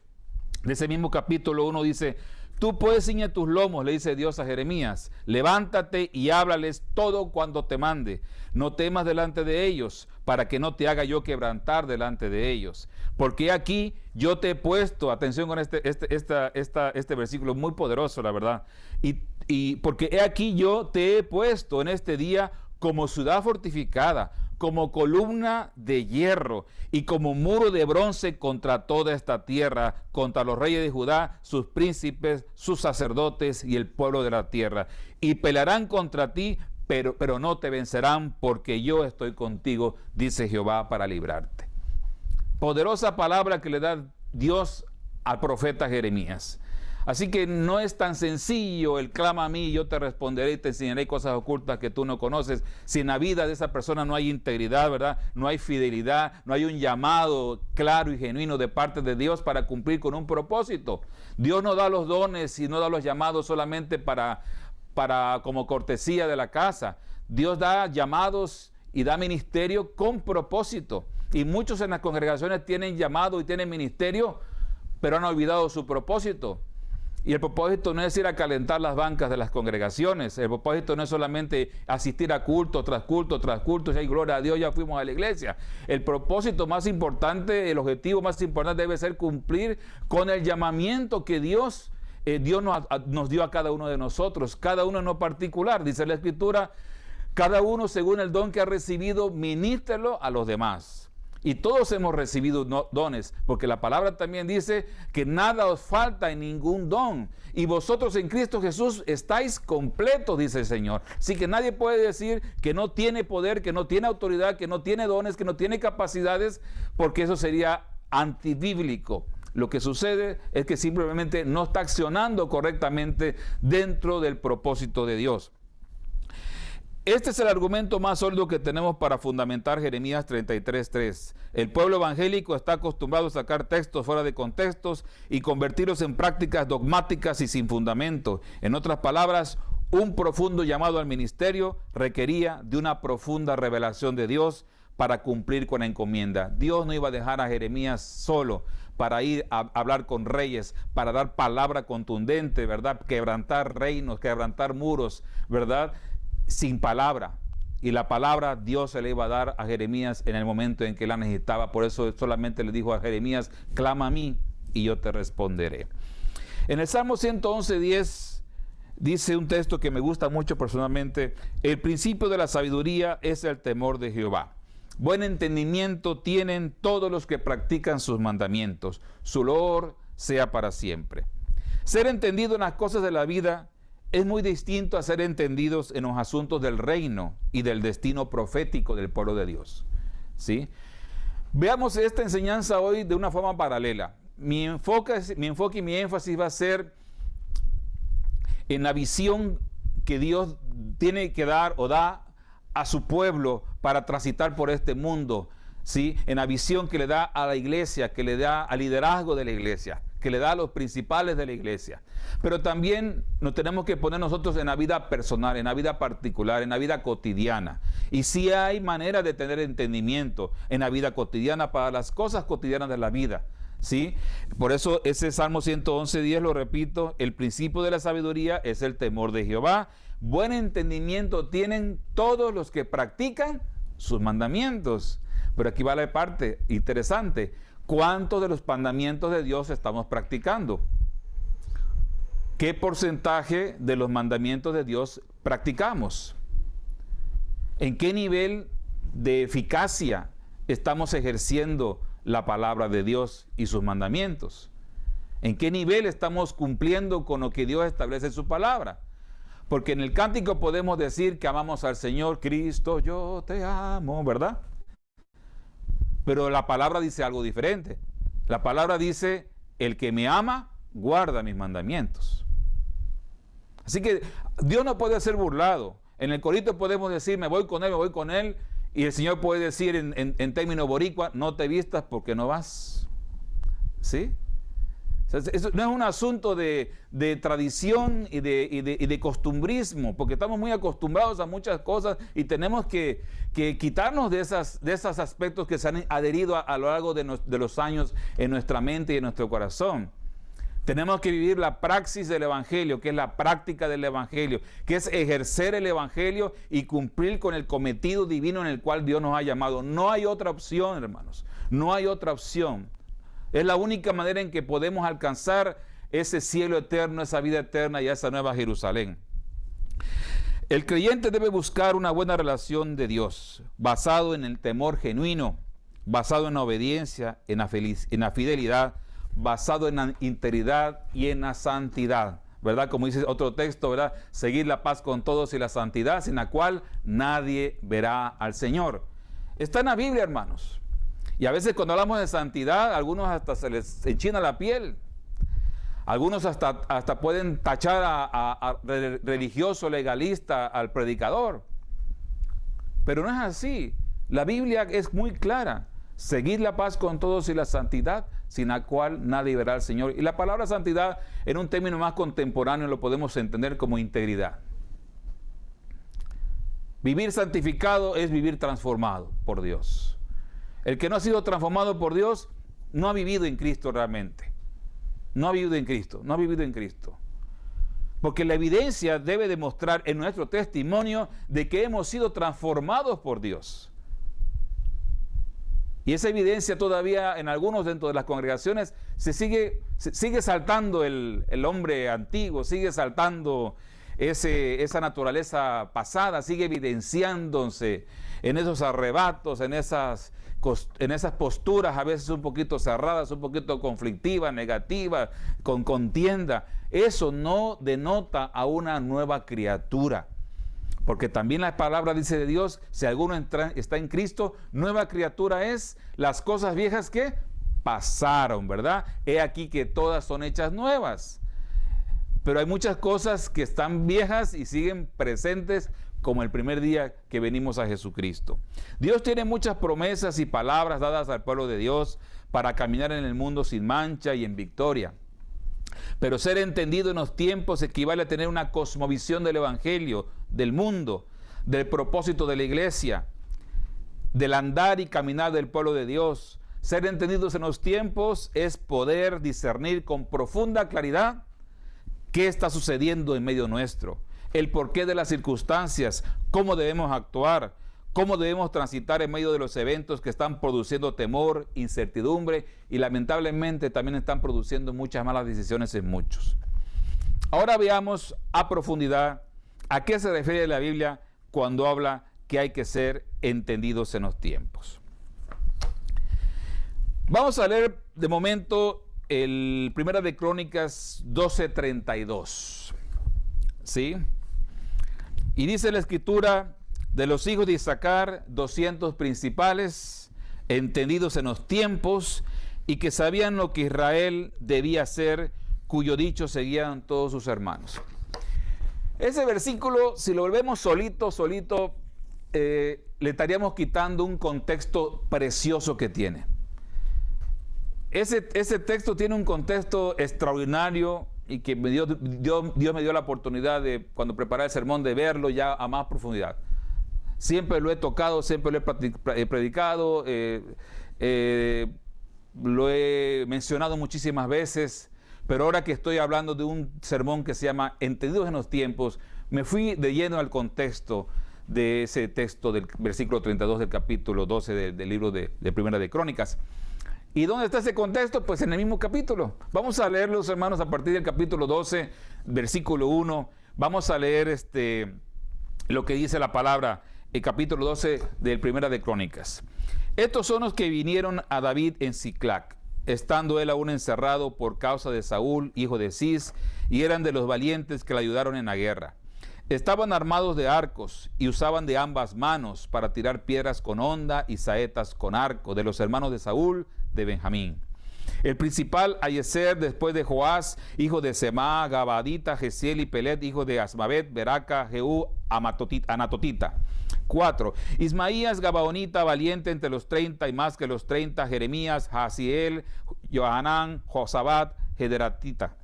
de ese mismo capítulo 1, dice: tú pues ciñe tus lomos, le dice Dios a Jeremías, levántate y háblales todo cuando te mande. No temas delante de ellos, para que no te haga yo quebrantar delante de ellos. Porque aquí yo te he puesto, atención con este versículo muy poderoso, la verdad. Y porque he aquí yo te he puesto en este día como ciudad fortificada, como columna de hierro y como muro de bronce contra toda esta tierra, contra los reyes de Judá, sus príncipes, sus sacerdotes y el pueblo de la tierra. Y pelearán contra ti, pero no te vencerán, porque yo estoy contigo, dice Jehová, para librarte. Poderosa palabra que le da Dios al profeta Jeremías. Así que no es tan sencillo el clama a mí y yo te responderé y te enseñaré cosas ocultas que tú no conoces. Si en la vida de esa persona no hay integridad, ¿verdad? No hay fidelidad, no hay un llamado claro y genuino de parte de Dios para cumplir con un propósito. Dios no da los dones y no da los llamados solamente para como cortesía de la casa. Dios da llamados y da ministerio con propósito. Y muchos en las congregaciones tienen llamado y tienen ministerio, pero han olvidado su propósito. Y el propósito no es ir a calentar las bancas de las congregaciones. El propósito no es solamente asistir a culto tras culto tras culto. Y hay gloria a Dios, ya fuimos a la iglesia. El propósito más importante, el objetivo más importante debe ser cumplir con el llamamiento que Dios nos dio a cada uno de nosotros. Cada uno en lo particular. Dice la Escritura: cada uno según el don que ha recibido, ministrelo a los demás. Y todos hemos recibido dones, porque la palabra también dice que nada os falta en ningún don. Y vosotros en Cristo Jesús estáis completos, dice el Señor. Así que nadie puede decir que no tiene poder, que no tiene autoridad, que no tiene dones, que no tiene capacidades, porque eso sería antibíblico. Lo que sucede es que simplemente no está accionando correctamente dentro del propósito de Dios. Este es el argumento más sólido que tenemos para fundamentar Jeremías 33:3. El pueblo evangélico está acostumbrado a sacar textos fuera de contextos y convertirlos en prácticas dogmáticas y sin fundamento. En otras palabras, un profundo llamado al ministerio requería de una profunda revelación de Dios para cumplir con la encomienda. Dios no iba a dejar a Jeremías solo para ir a hablar con reyes, para dar palabra contundente, ¿verdad? Quebrantar reinos, quebrantar muros, ¿verdad? Sin palabra. Y la palabra Dios se le iba a dar a Jeremías en el momento en que la necesitaba. Por eso solamente le dijo a Jeremías: clama a mí y yo te responderé. En el Salmo 111:10 dice un texto que me gusta mucho personalmente: el principio de la sabiduría es el temor de Jehová. Buen entendimiento tienen todos los que practican sus mandamientos. Su loor sea para siempre. Ser entendido en las cosas de la vida es muy distinto a ser entendidos en los asuntos del reino y del destino profético del pueblo de Dios, ¿sí? Veamos esta enseñanza hoy de una forma paralela. Mi enfoque y mi énfasis va a ser en la visión que Dios tiene que dar o da a su pueblo para transitar por este mundo, ¿sí? En la visión que le da a la iglesia, que le da al liderazgo de la iglesia, que le da a los principales de la iglesia. Pero también nos tenemos que poner nosotros en la vida personal, en la vida particular, en la vida cotidiana. Y sí hay manera de tener entendimiento en la vida cotidiana para las cosas cotidianas de la vida, ¿sí? Por eso ese Salmo 111:10, lo repito, el principio de la sabiduría es el temor de Jehová. Buen entendimiento tienen todos los que practican sus mandamientos. Pero aquí va la parte interesante. ¿Cuántos de los mandamientos de Dios estamos practicando? ¿Qué porcentaje de los mandamientos de Dios practicamos? ¿En qué nivel de eficacia estamos ejerciendo la palabra de Dios y sus mandamientos? ¿En qué nivel estamos cumpliendo con lo que Dios establece en su palabra? Porque en el cántico podemos decir que amamos al Señor. Cristo, yo te amo, ¿verdad? Pero la palabra dice algo diferente. La palabra dice, el que me ama, guarda mis mandamientos. Así que Dios no puede ser burlado. En el corito podemos decir, me voy con él, y el Señor puede decir en términos boricua, no te vistas porque no vas. ¿Sí? O sea, eso no es un asunto de tradición y de costumbrismo, porque estamos muy acostumbrados a muchas cosas y tenemos que quitarnos de esos aspectos que se han adherido a lo largo de los años en nuestra mente y en nuestro corazón. Tenemos que vivir la praxis del Evangelio, que es la práctica del Evangelio, que es ejercer el Evangelio y cumplir con el cometido divino en el cual Dios nos ha llamado. No hay otra opción, hermanos, no hay otra opción. Es la única manera en que podemos alcanzar ese cielo eterno, esa vida eterna y esa nueva Jerusalén. El creyente debe buscar una buena relación de Dios, basado en el temor genuino, basado en la obediencia, en la fidelidad, basado en la integridad y en la santidad, ¿verdad? Como dice otro texto, ¿verdad? Seguir la paz con todos y la santidad, sin la cual nadie verá al Señor. Está en la Biblia, hermanos. Y a veces cuando hablamos de santidad, a algunos hasta se les enchina la piel. Algunos hasta pueden tachar a religioso, legalista, al predicador. Pero no es así. La Biblia es muy clara. Seguir la paz con todos y la santidad, sin la cual nadie verá al Señor. Y la palabra santidad, en un término más contemporáneo, lo podemos entender como integridad. Vivir santificado es vivir transformado por Dios. El que no ha sido transformado por Dios no ha vivido en Cristo realmente. No ha vivido en Cristo, no ha vivido en Cristo. Porque la evidencia debe demostrar en nuestro testimonio de que hemos sido transformados por Dios. Y esa evidencia todavía en algunos dentro de las congregaciones sigue saltando el hombre antiguo, sigue saltando esa naturaleza pasada, sigue evidenciándose en esos arrebatos, en esas posturas a veces un poquito cerradas, un poquito conflictivas, negativas, con contienda. Eso no denota a una nueva criatura. Porque también la palabra dice de Dios, si alguno está en Cristo, nueva criatura es, las cosas viejas que pasaron, ¿verdad? He aquí que todas son hechas nuevas. Pero hay muchas cosas que están viejas y siguen presentes como el primer día que venimos a Jesucristo. Dios tiene muchas promesas y palabras dadas al pueblo de Dios para caminar en el mundo sin mancha y en victoria. Pero ser entendido en los tiempos equivale a tener una cosmovisión del Evangelio, del mundo, del propósito de la iglesia, del andar y caminar del pueblo de Dios. Ser entendidos en los tiempos es poder discernir con profunda claridad qué está sucediendo en medio nuestro, el porqué de las circunstancias, cómo debemos actuar, cómo debemos transitar en medio de los eventos que están produciendo temor, incertidumbre y lamentablemente también están produciendo muchas malas decisiones en muchos. Ahora veamos a profundidad a qué se refiere la Biblia cuando habla que hay que ser entendidos en los tiempos. Vamos a leer de momento el Primera de Crónicas 12:32. ¿Sí? Y dice la Escritura: de los hijos de Isaacar, 200 principales, entendidos en los tiempos, y que sabían lo que Israel debía hacer, cuyo dicho seguían todos sus hermanos. Ese versículo, si lo volvemos solito, le estaríamos quitando un contexto precioso que tiene. Ese texto tiene un contexto extraordinario y que Dios me dio la oportunidad de, cuando preparé el sermón, de verlo ya a más profundidad. Siempre lo he tocado, siempre lo he predicado, lo he mencionado muchísimas veces, pero ahora que estoy hablando de un sermón que se llama Entendidos en los tiempos, me fui de lleno al contexto de ese texto del versículo 32 del capítulo 12 del libro de Primera de Crónicas. ¿Y dónde está ese contexto? Pues en el mismo capítulo. Vamos a leer, los hermanos, a partir del capítulo 12, versículo 1. Vamos a leer lo que dice la palabra, el capítulo 12 del Primera de Crónicas. Estos son los que vinieron a David en Siclac, estando él aún encerrado por causa de Saúl, hijo de Cis, y eran de los valientes que le ayudaron en la guerra. Estaban armados de arcos y usaban de ambas manos para tirar piedras con honda y saetas con arco, de los hermanos de Saúl, de Benjamín. El principal, Ayeser, después de Joás, hijo de Semá, Gabadita, Gesiel y Pelet, hijo de Asmavet, Beraca, Jehú, Anatotita. 4. Ismaías, Gabaonita, valiente entre los 30 y más que los 30, Jeremías, Jaziel, Johanán, Josabat, Gederatita.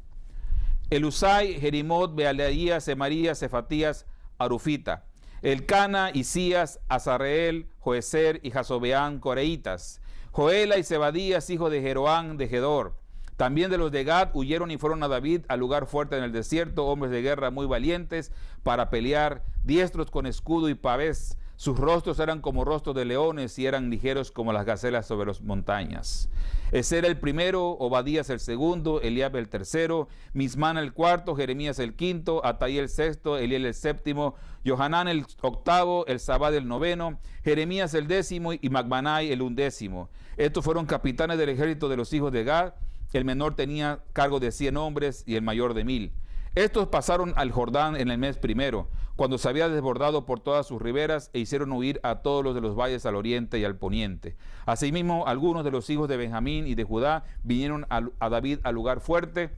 Elusai, Jerimot, Bealaías, Semarías, Cefatías, Arufita. Elcana, Isías, Azareel, Joeser y Jasobeán, Coreitas. Joela y Zebadías, hijo de Jeroán, de Gedor. También de los de Gad huyeron y fueron a David al lugar fuerte en el desierto, hombres de guerra muy valientes para pelear, diestros con escudo y pavés. Sus rostros eran como rostros de leones y eran ligeros como las gacelas sobre las montañas. Ese era el primero, Obadías el segundo, Eliab el tercero, Mismán el cuarto, Jeremías el quinto, Ataí el sexto, Eliel el séptimo, Johanán el octavo, el Zabad el noveno, Jeremías el décimo y Macbanai el undécimo. Estos fueron capitanes del ejército de los hijos de Gad. El menor tenía cargo de 100 hombres y el mayor de 1000. Estos pasaron al Jordán en el mes primero, cuando se había desbordado por todas sus riberas, e hicieron huir a todos los de los valles al oriente y al poniente. Asimismo, algunos de los hijos de Benjamín y de Judá vinieron a David al lugar fuerte,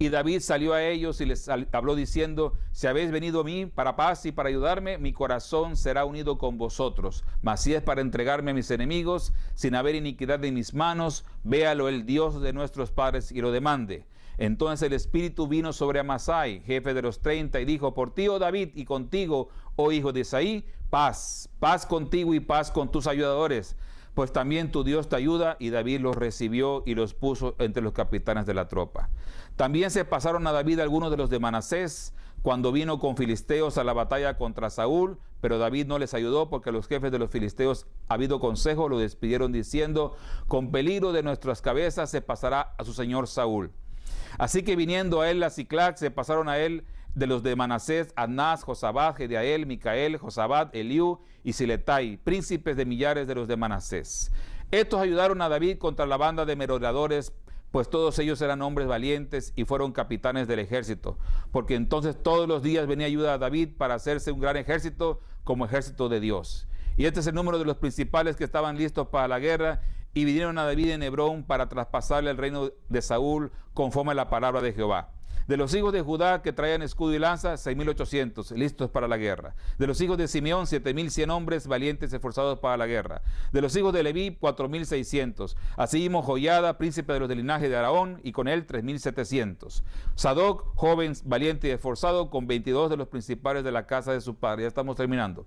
y David salió a ellos y les habló diciendo: si habéis venido a mí para paz y para ayudarme, mi corazón será unido con vosotros. Mas si es para entregarme a mis enemigos, sin haber iniquidad en mis manos, véalo el Dios de nuestros padres y lo demande. Entonces el Espíritu vino sobre Amasai, jefe de los 30, y dijo: por ti, oh David, y contigo, oh hijo de Isaí, paz, paz contigo y paz con tus ayudadores, pues también tu Dios te ayuda. Y David los recibió y los puso entre los capitanes de la tropa. También se pasaron a David algunos de los de Manasés, cuando vino con filisteos a la batalla contra Saúl, pero David no les ayudó, porque los jefes de los filisteos, habido consejo, lo despidieron diciendo: con peligro de nuestras cabezas se pasará a su señor Saúl. Así que viniendo a él a Siclac, se pasaron a él de los de Manasés, Anás, Josabad, Gedeael, Micael, Josabad, Eliú y Siletai, príncipes de millares de los de Manasés. Estos ayudaron a David contra la banda de merodeadores, pues todos ellos eran hombres valientes y fueron capitanes del ejército, porque entonces todos los días venía ayuda a David para hacerse un gran ejército como ejército de Dios. Y este es el número de los principales que estaban listos para la guerra, y vinieron a David en Hebrón para traspasarle el reino de Saúl conforme a la palabra de Jehová. De los hijos de Judá que traían escudo y lanza, 6,800 listos para la guerra. De los hijos de Simeón, 7,100 hombres valientes esforzados para la guerra. De los hijos de Leví, 4,600. Asimismo Joiada, príncipe de los del linaje de Araón, y con él 3,700. Sadoc, joven valiente y esforzado, con 22 de los principales de la casa de su padre. Ya estamos terminando.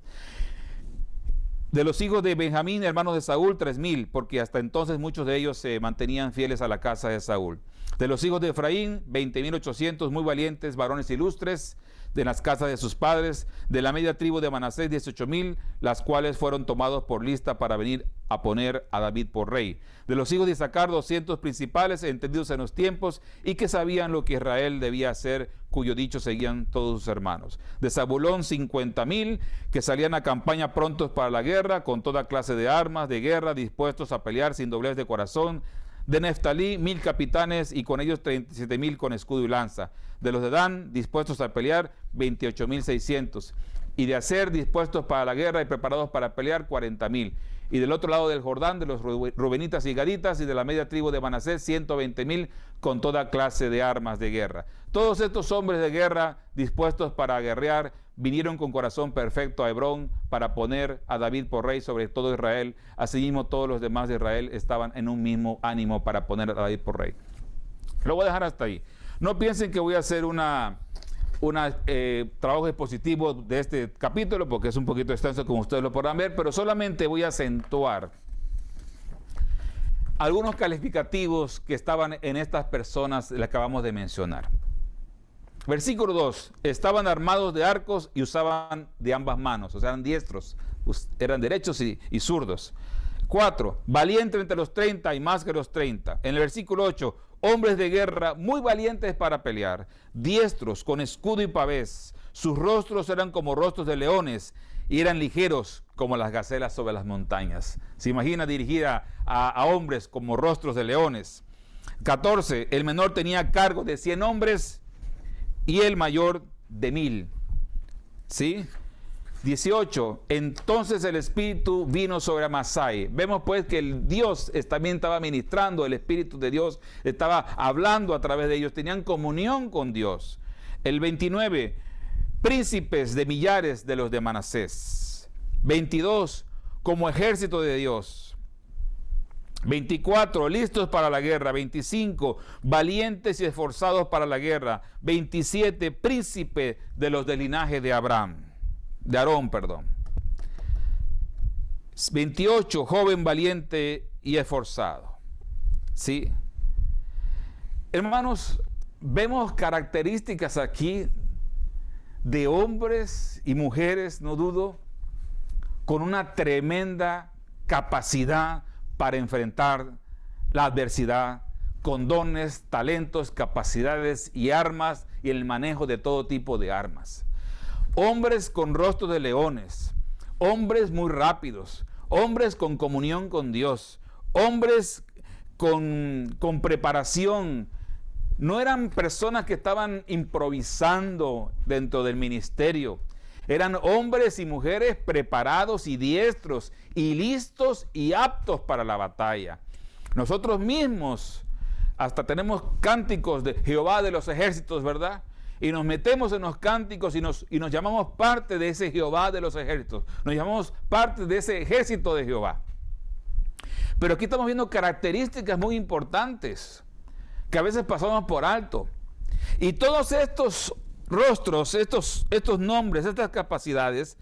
De los hijos de Benjamín, hermanos de Saúl, 3,000, porque hasta entonces muchos de ellos se mantenían fieles a la casa de Saúl. De los hijos de Efraín, 20,800 muy valientes, varones ilustres, de las casas de sus padres. De la media tribu de Manasés, 18,000, las cuales fueron tomados por lista para venir a poner a David por rey. De los hijos de Isaacar, 200 principales, entendidos en los tiempos, y que sabían lo que Israel debía hacer, cuyo dicho seguían todos sus hermanos. De Zabulón, 50,000, que salían a campaña prontos para la guerra, con toda clase de armas de guerra, dispuestos a pelear sin doblez de corazón. De Neftalí, 1,000 capitanes, y con ellos 37,000 con escudo y lanza. De los de Dan, dispuestos a pelear, 28,600. Y de Aser, dispuestos para la guerra y preparados para pelear, 40,000. Y del otro lado del Jordán, de los rubenitas y gaditas, y de la media tribu de Manasés, 120,000 con toda clase de armas de guerra. Todos estos hombres de guerra dispuestos para guerrear vinieron con corazón perfecto a Hebrón para poner a David por rey sobre todo Israel. Asimismo, todos los demás de Israel estaban en un mismo ánimo para poner a David por rey. Lo voy a dejar hasta ahí. No piensen que voy a hacer una un trabajo expositivo de este capítulo, porque es un poquito extenso, como ustedes lo podrán ver, pero solamente voy a acentuar algunos calificativos que estaban en estas personas que acabamos de mencionar. Versículo 2, estaban armados de arcos y usaban de ambas manos, o sea, eran diestros, eran derechos y zurdos. 4, valiente entre los 30 y más que los 30. En el versículo 8, hombres de guerra muy valientes para pelear, diestros con escudo y pavés, sus rostros eran como rostros de leones y eran ligeros como las gacelas sobre las montañas. Se imagina dirigida a hombres como rostros de leones. 14, el menor tenía cargo de 100 hombres y el mayor de 1000. ¿Sí? 18, entonces el Espíritu vino sobre Amasai. Vemos pues que el Dios también estaba ministrando, el Espíritu de Dios estaba hablando a través de ellos, tenían comunión con Dios. El 29, príncipes de millares de los de Manasés. 22, como ejército de Dios. 24, listos para la guerra. 25, valientes y esforzados para la guerra. 27, príncipe de los del linaje de Aarón, perdón. 28, joven valiente y esforzado. ¿Sí? Hermanos, vemos características aquí de hombres y mujeres, no dudo, con una tremenda capacidad para enfrentar la adversidad, con dones, talentos, capacidades y armas y el manejo de todo tipo de armas. Hombres con rostros de leones, hombres muy rápidos, hombres con comunión con Dios, hombres con preparación. No eran personas que estaban improvisando dentro del ministerio. Eran hombres y mujeres preparados y diestros y listos y aptos para la batalla. Nosotros mismos hasta tenemos cánticos de Jehová de los ejércitos, ¿verdad? Y nos metemos en los cánticos y nos llamamos parte de ese Jehová de los ejércitos. Nos llamamos parte de ese ejército de Jehová. Pero aquí estamos viendo características muy importantes que a veces pasamos por alto. Y todos estos rostros, estos nombres, estas capacidades,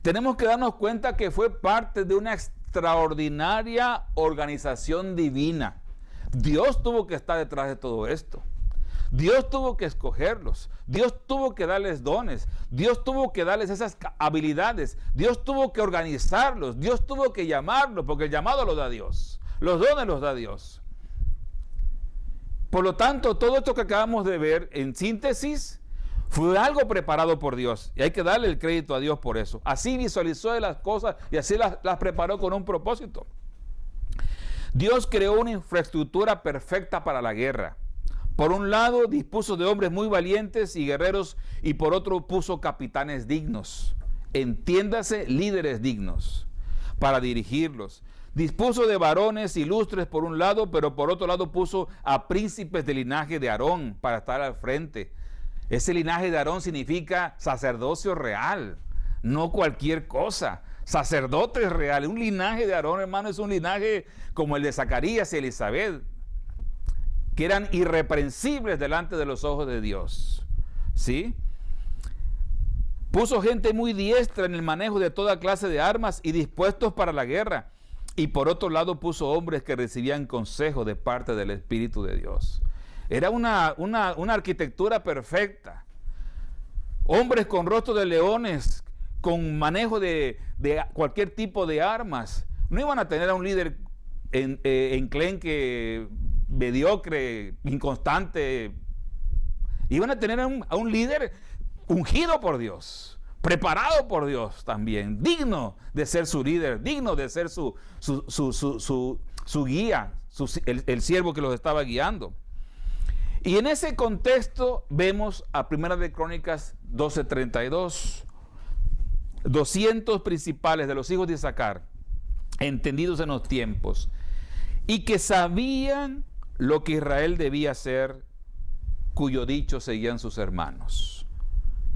tenemos que darnos cuenta que fue parte de una extraordinaria organización divina. Dios tuvo que estar detrás de todo esto. Dios tuvo que escogerlos, Dios tuvo que darles dones, Dios tuvo que darles esas habilidades, Dios tuvo que organizarlos, Dios tuvo que llamarlos, porque el llamado lo da Dios, los dones los da Dios. Por lo tanto, todo esto que acabamos de ver, en síntesis, fue algo preparado por Dios, y hay que darle el crédito a Dios por eso. Así visualizó de las cosas y así las preparó con un propósito. Dios creó una infraestructura perfecta para la guerra. Por un lado, dispuso de hombres muy valientes y guerreros, y por otro puso capitanes dignos, entiéndase, líderes dignos, para dirigirlos. Dispuso de varones ilustres por un lado, pero por otro lado puso a príncipes del linaje de Aarón para estar al frente. Ese linaje de Aarón significa sacerdocio real, no cualquier cosa. Sacerdotes reales. Un linaje de Aarón, hermano, es un linaje como el de Zacarías y Elizabeth, que eran irreprensibles delante de los ojos de Dios. ¿Sí? Puso gente muy diestra en el manejo de toda clase de armas y dispuestos para la guerra. Y por otro lado puso hombres que recibían consejo de parte del Espíritu de Dios. Era una arquitectura perfecta. Hombres con rostro de leones, con manejo de cualquier tipo de armas. No iban a tener a un líder enclenque, mediocre, inconstante. Iban a tener a un líder ungido por Dios, preparado por Dios también, digno de ser su líder, digno de ser su guía, el siervo que los estaba guiando. Y en ese contexto vemos a Primera de Crónicas 12:32, 200 principales de los hijos de Isaacar, entendidos en los tiempos, y que sabían lo que Israel debía hacer, cuyo dicho seguían sus hermanos.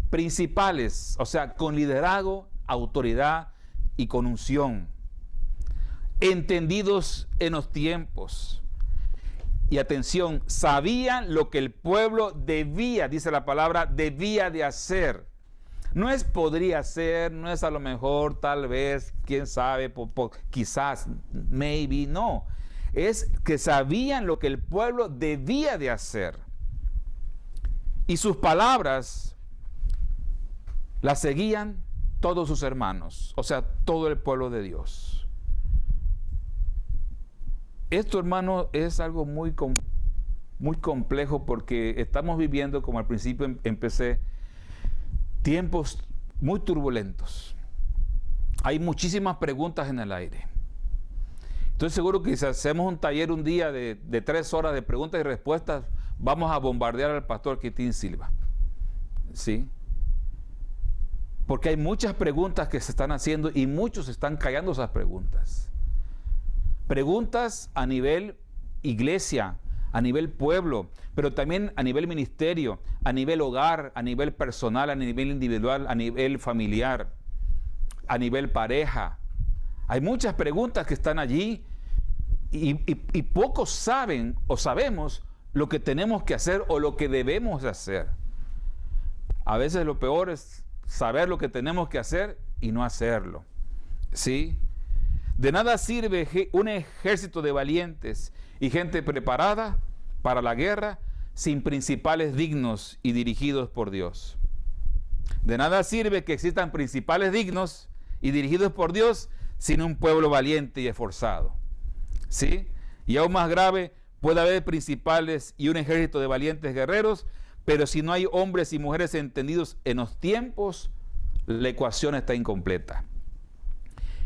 Principales, o sea, con liderazgo, autoridad y con unción, entendidos en los tiempos. y atención, sabían lo que el pueblo debía, dice la palabra, debía de hacer. No es podría hacer, no es a lo mejor, tal vez, quién sabe, quizás, maybe, no. Es que sabían lo que el pueblo debía de hacer. Y sus palabras las seguían todos sus hermanos, o sea, todo el pueblo de Dios. Esto, hermano, es algo muy complejo porque estamos viviendo, como al principio empecé, tiempos muy turbulentos. Hay muchísimas preguntas en el aire. Estoy seguro que si hacemos un taller un día de 3 horas de preguntas y respuestas, vamos a bombardear al pastor Quitín Silva. ¿Sí? Porque hay muchas preguntas que se están haciendo y muchos están callando esas preguntas. Preguntas a nivel iglesia, a nivel pueblo, pero también a nivel ministerio, a nivel hogar, a nivel personal, a nivel individual, a nivel familiar, a nivel pareja. Hay muchas preguntas que están allí y pocos saben o sabemos lo que tenemos que hacer o lo que debemos de hacer. A veces lo peor es saber lo que tenemos que hacer y no hacerlo. ¿Sí? De nada sirve un ejército de valientes y gente preparada para la guerra sin principales dignos y dirigidos por Dios. De nada sirve que existan principales dignos y dirigidos por Dios sin un pueblo valiente y esforzado. ¿Sí? Y aún más grave, puede haber principales y un ejército de valientes guerreros, pero si no hay hombres y mujeres entendidos en los tiempos, la ecuación está incompleta.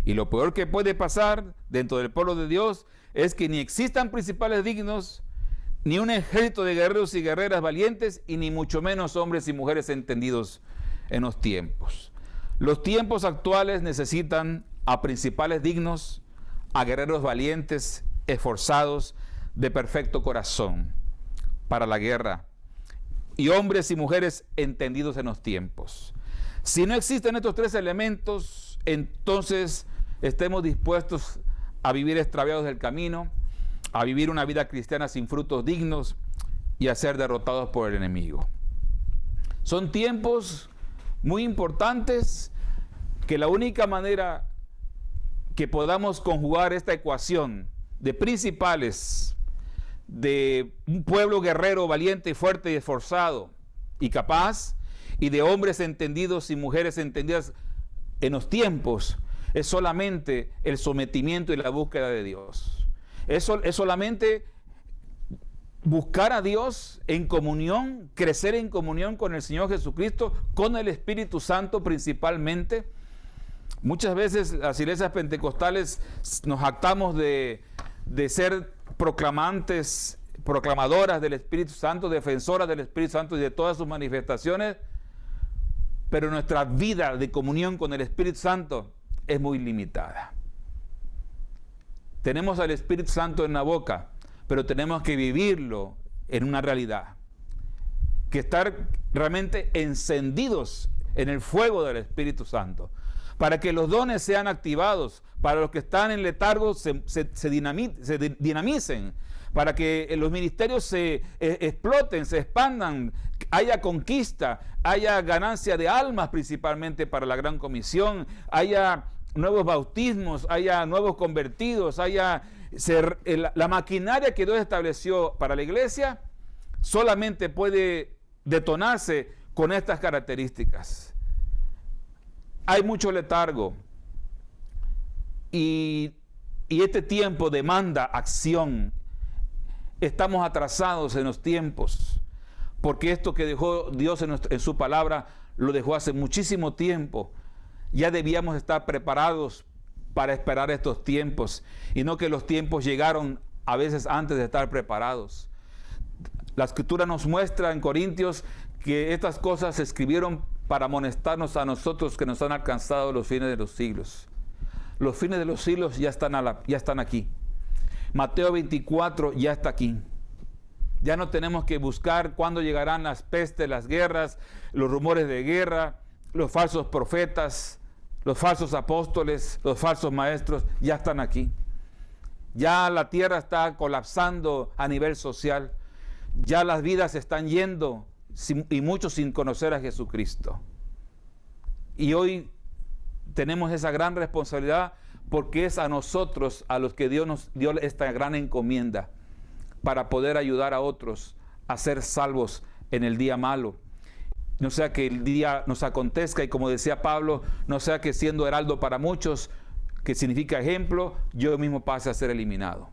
Y lo peor que puede pasar dentro del pueblo de Dios es que ni existan principales dignos, ni un ejército de guerreros y guerreras valientes, y ni mucho menos hombres y mujeres entendidos en los tiempos. Los tiempos actuales necesitan a principales dignos, a guerreros valientes, esforzados, de perfecto corazón para la guerra, y hombres y mujeres entendidos en los tiempos. Si no existen estos 3 elementos, entonces estemos dispuestos a vivir extraviados del camino, a vivir una vida cristiana sin frutos dignos y a ser derrotados por el enemigo. Son tiempos muy importantes que la única manera que podamos conjugar esta ecuación de principales, de un pueblo guerrero, valiente, fuerte y esforzado y capaz, y de hombres entendidos y mujeres entendidas en los tiempos, es solamente el sometimiento y la búsqueda de Dios. Eso es solamente buscar a Dios en comunión, crecer en comunión con el Señor Jesucristo, con el Espíritu Santo principalmente. Muchas veces las iglesias pentecostales nos jactamos de ser proclamadoras del Espíritu Santo, defensoras del Espíritu Santo y de todas sus manifestaciones, pero nuestra vida de comunión con el Espíritu Santo es muy limitada. Tenemos al Espíritu Santo en la boca, pero tenemos que vivirlo en una realidad. Que estar realmente encendidos en el fuego del Espíritu Santo, para que los dones sean activados, para los que están en letargo se dinamicen, para que los ministerios se exploten, se expandan, haya conquista, haya ganancia de almas principalmente para la gran comisión, haya nuevos bautismos, haya nuevos convertidos, la maquinaria que Dios estableció para la iglesia solamente puede detonarse con estas características. Hay mucho letargo y este tiempo demanda acción. Estamos atrasados en los tiempos, porque esto que dejó Dios en su palabra lo dejó hace muchísimo tiempo. Ya debíamos estar preparados para esperar estos tiempos, y no que los tiempos llegaron a veces antes de estar preparados. La Escritura nos muestra en Corintios que estas cosas se escribieron para amonestarnos a nosotros que nos han alcanzado los fines de los siglos. Los fines de los siglos ya están aquí. Mateo 24 ya está aquí. Ya no tenemos que buscar cuándo llegarán las pestes, las guerras, los rumores de guerra, los falsos profetas, los falsos apóstoles, los falsos maestros, ya están aquí. Ya la tierra está colapsando a nivel social. Ya las vidas se están yendo y muchos sin conocer a Jesucristo. Y hoy tenemos esa gran responsabilidad porque es a nosotros a los que Dios nos dio esta gran encomienda para poder ayudar a otros a ser salvos en el día malo. No sea que el día nos acontezca y, como decía Pablo, no sea que siendo heraldo para muchos, que significa ejemplo, yo mismo pase a ser eliminado.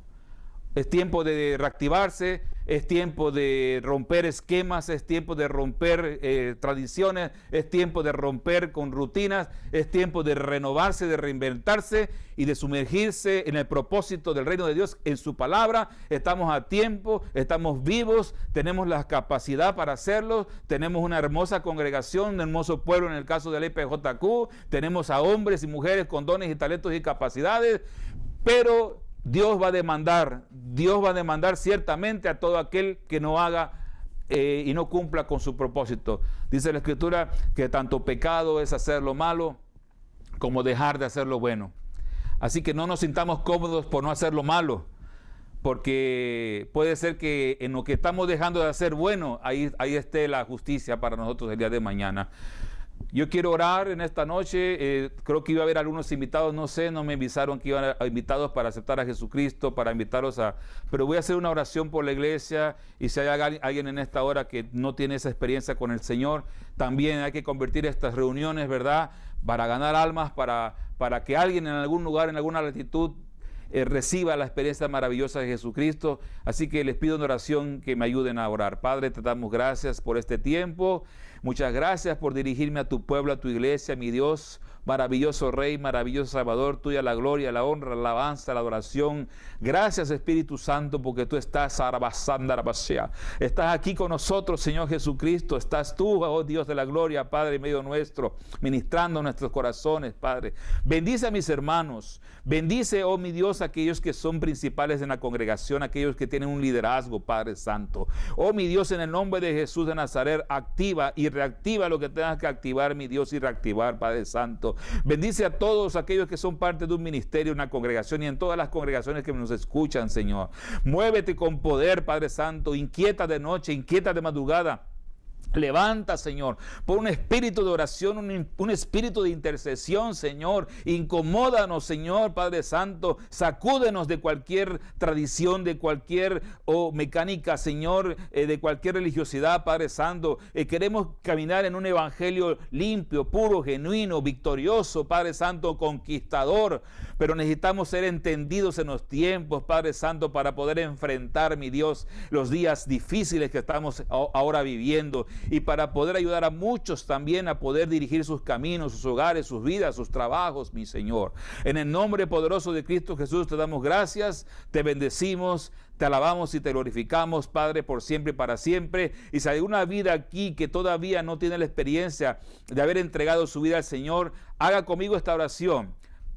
Es tiempo de reactivarse, es tiempo de romper esquemas, es tiempo de romper tradiciones, es tiempo de romper con rutinas, es tiempo de renovarse, de reinventarse y de sumergirse en el propósito del reino de Dios, en su palabra. Estamos a tiempo, estamos vivos, tenemos la capacidad para hacerlo, tenemos una hermosa congregación, un hermoso pueblo en el caso del IPJQ, tenemos a hombres y mujeres con dones y talentos y capacidades, pero Dios va a demandar ciertamente a todo aquel que no haga y no cumpla con su propósito. Dice la Escritura que tanto pecado es hacer lo malo como dejar de hacer lo bueno. Así que no nos sintamos cómodos por no hacer lo malo, porque puede ser que en lo que estamos dejando de hacer bueno, ahí esté la justicia para nosotros el día de mañana. Yo quiero orar en esta noche. Creo que iba a haber algunos invitados, no sé, no me avisaron que iban a invitados para aceptar a Jesucristo, para invitarlos pero voy a hacer una oración por la iglesia, y si hay alguien en esta hora que no tiene esa experiencia con el Señor, también hay que convertir estas reuniones, ¿verdad?, para ganar almas, para que alguien en algún lugar, en alguna latitud, reciba la experiencia maravillosa de Jesucristo. Así que les pido una oración que me ayuden a orar. Padre, te damos gracias por este tiempo. Muchas gracias por dirigirme a tu pueblo, a tu iglesia, mi Dios. Maravilloso Rey, maravilloso Salvador, tuya la gloria, la honra, la alabanza, la adoración. Gracias, Espíritu Santo, porque tú estás aquí con nosotros, Señor Jesucristo. Estás tú, oh Dios de la gloria, Padre, en medio nuestro, ministrando nuestros corazones, Padre. Bendice a mis hermanos. Bendice, oh mi Dios, a aquellos que son principales en la congregación, aquellos que tienen un liderazgo, Padre Santo. Oh mi Dios, en el nombre de Jesús de Nazaret, activa y reactiva lo que tengas que activar, mi Dios, y reactivar, Padre Santo. Bendice a todos aquellos que son parte de un ministerio, una congregación, y en todas las congregaciones que nos escuchan, Señor. Muévete con poder, Padre Santo. Inquieta de noche, inquieta de madrugada. Levanta, Señor, por un espíritu de oración, un espíritu de intercesión, Señor. Incomódanos, Señor, Padre Santo. Sacúdenos de cualquier tradición, de cualquier mecánica, Señor, de cualquier religiosidad, Padre Santo. Queremos caminar en un evangelio limpio, puro, genuino, victorioso, Padre Santo, conquistador. Pero necesitamos ser entendidos en los tiempos, Padre Santo, para poder enfrentar, mi Dios, los días difíciles que estamos ahora viviendo, y para poder ayudar a muchos también a poder dirigir sus caminos, sus hogares, sus vidas, sus trabajos, mi Señor. En el nombre poderoso de Cristo Jesús te damos gracias, te bendecimos, te alabamos y te glorificamos, Padre, por siempre y para siempre. Y si hay una vida aquí que todavía no tiene la experiencia de haber entregado su vida al Señor, haga conmigo esta oración.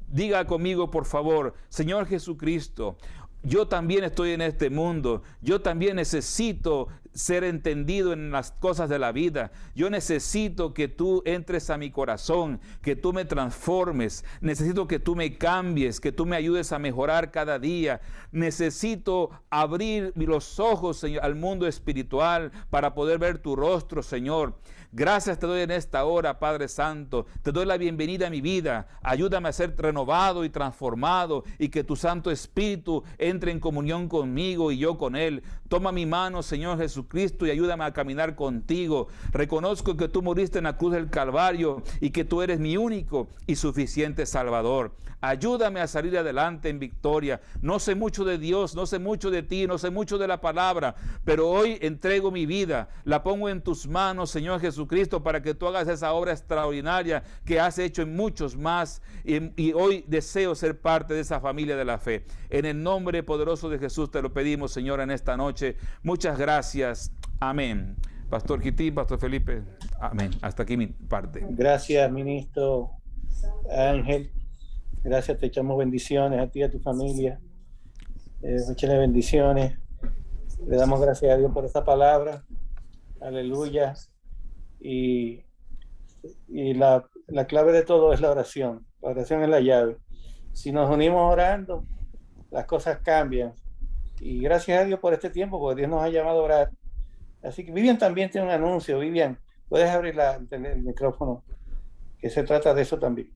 Diga conmigo, por favor: Señor Jesucristo, yo también estoy en este mundo, yo también necesito ser entendido en las cosas de la vida. Yo necesito que tú entres a mi corazón, que tú me transformes. Necesito que tú me cambies, que tú me ayudes a mejorar cada día. Necesito abrir los ojos, Señor, al mundo espiritual para poder ver tu rostro, Señor. Gracias te doy en esta hora, Padre Santo. Te doy la bienvenida a mi vida. Ayúdame a ser renovado y transformado, y que tu Santo Espíritu entre en comunión conmigo y yo con Él. Toma mi mano, Señor Jesucristo, y ayúdame a caminar contigo. Reconozco que tú moriste en la cruz del Calvario y que tú eres mi único y suficiente Salvador. Ayúdame a salir adelante en victoria. No sé mucho de Dios, no sé mucho de ti, no sé mucho de la palabra, pero hoy entrego mi vida, la pongo en tus manos, Señor Jesucristo, para que tú hagas esa obra extraordinaria que has hecho en muchos más, y hoy deseo ser parte de esa familia de la fe. En el nombre poderoso de Jesús te lo pedimos, Señor, en esta noche. Muchas gracias. Amén. Pastor Quitín, Pastor Felipe. Amén. Hasta aquí mi parte. Gracias, ministro Ángel. Gracias, te echamos bendiciones a ti y a tu familia. Muchas bendiciones. Le damos gracias a Dios por esta palabra. Aleluya. Y la clave de todo es la oración. La oración es la llave. Si nos unimos orando, las cosas cambian. Y gracias a Dios por este tiempo, porque Dios nos ha llamado a orar. Así que Vivian también tiene un anuncio. Vivian, puedes abrir el micrófono, que se trata de eso también.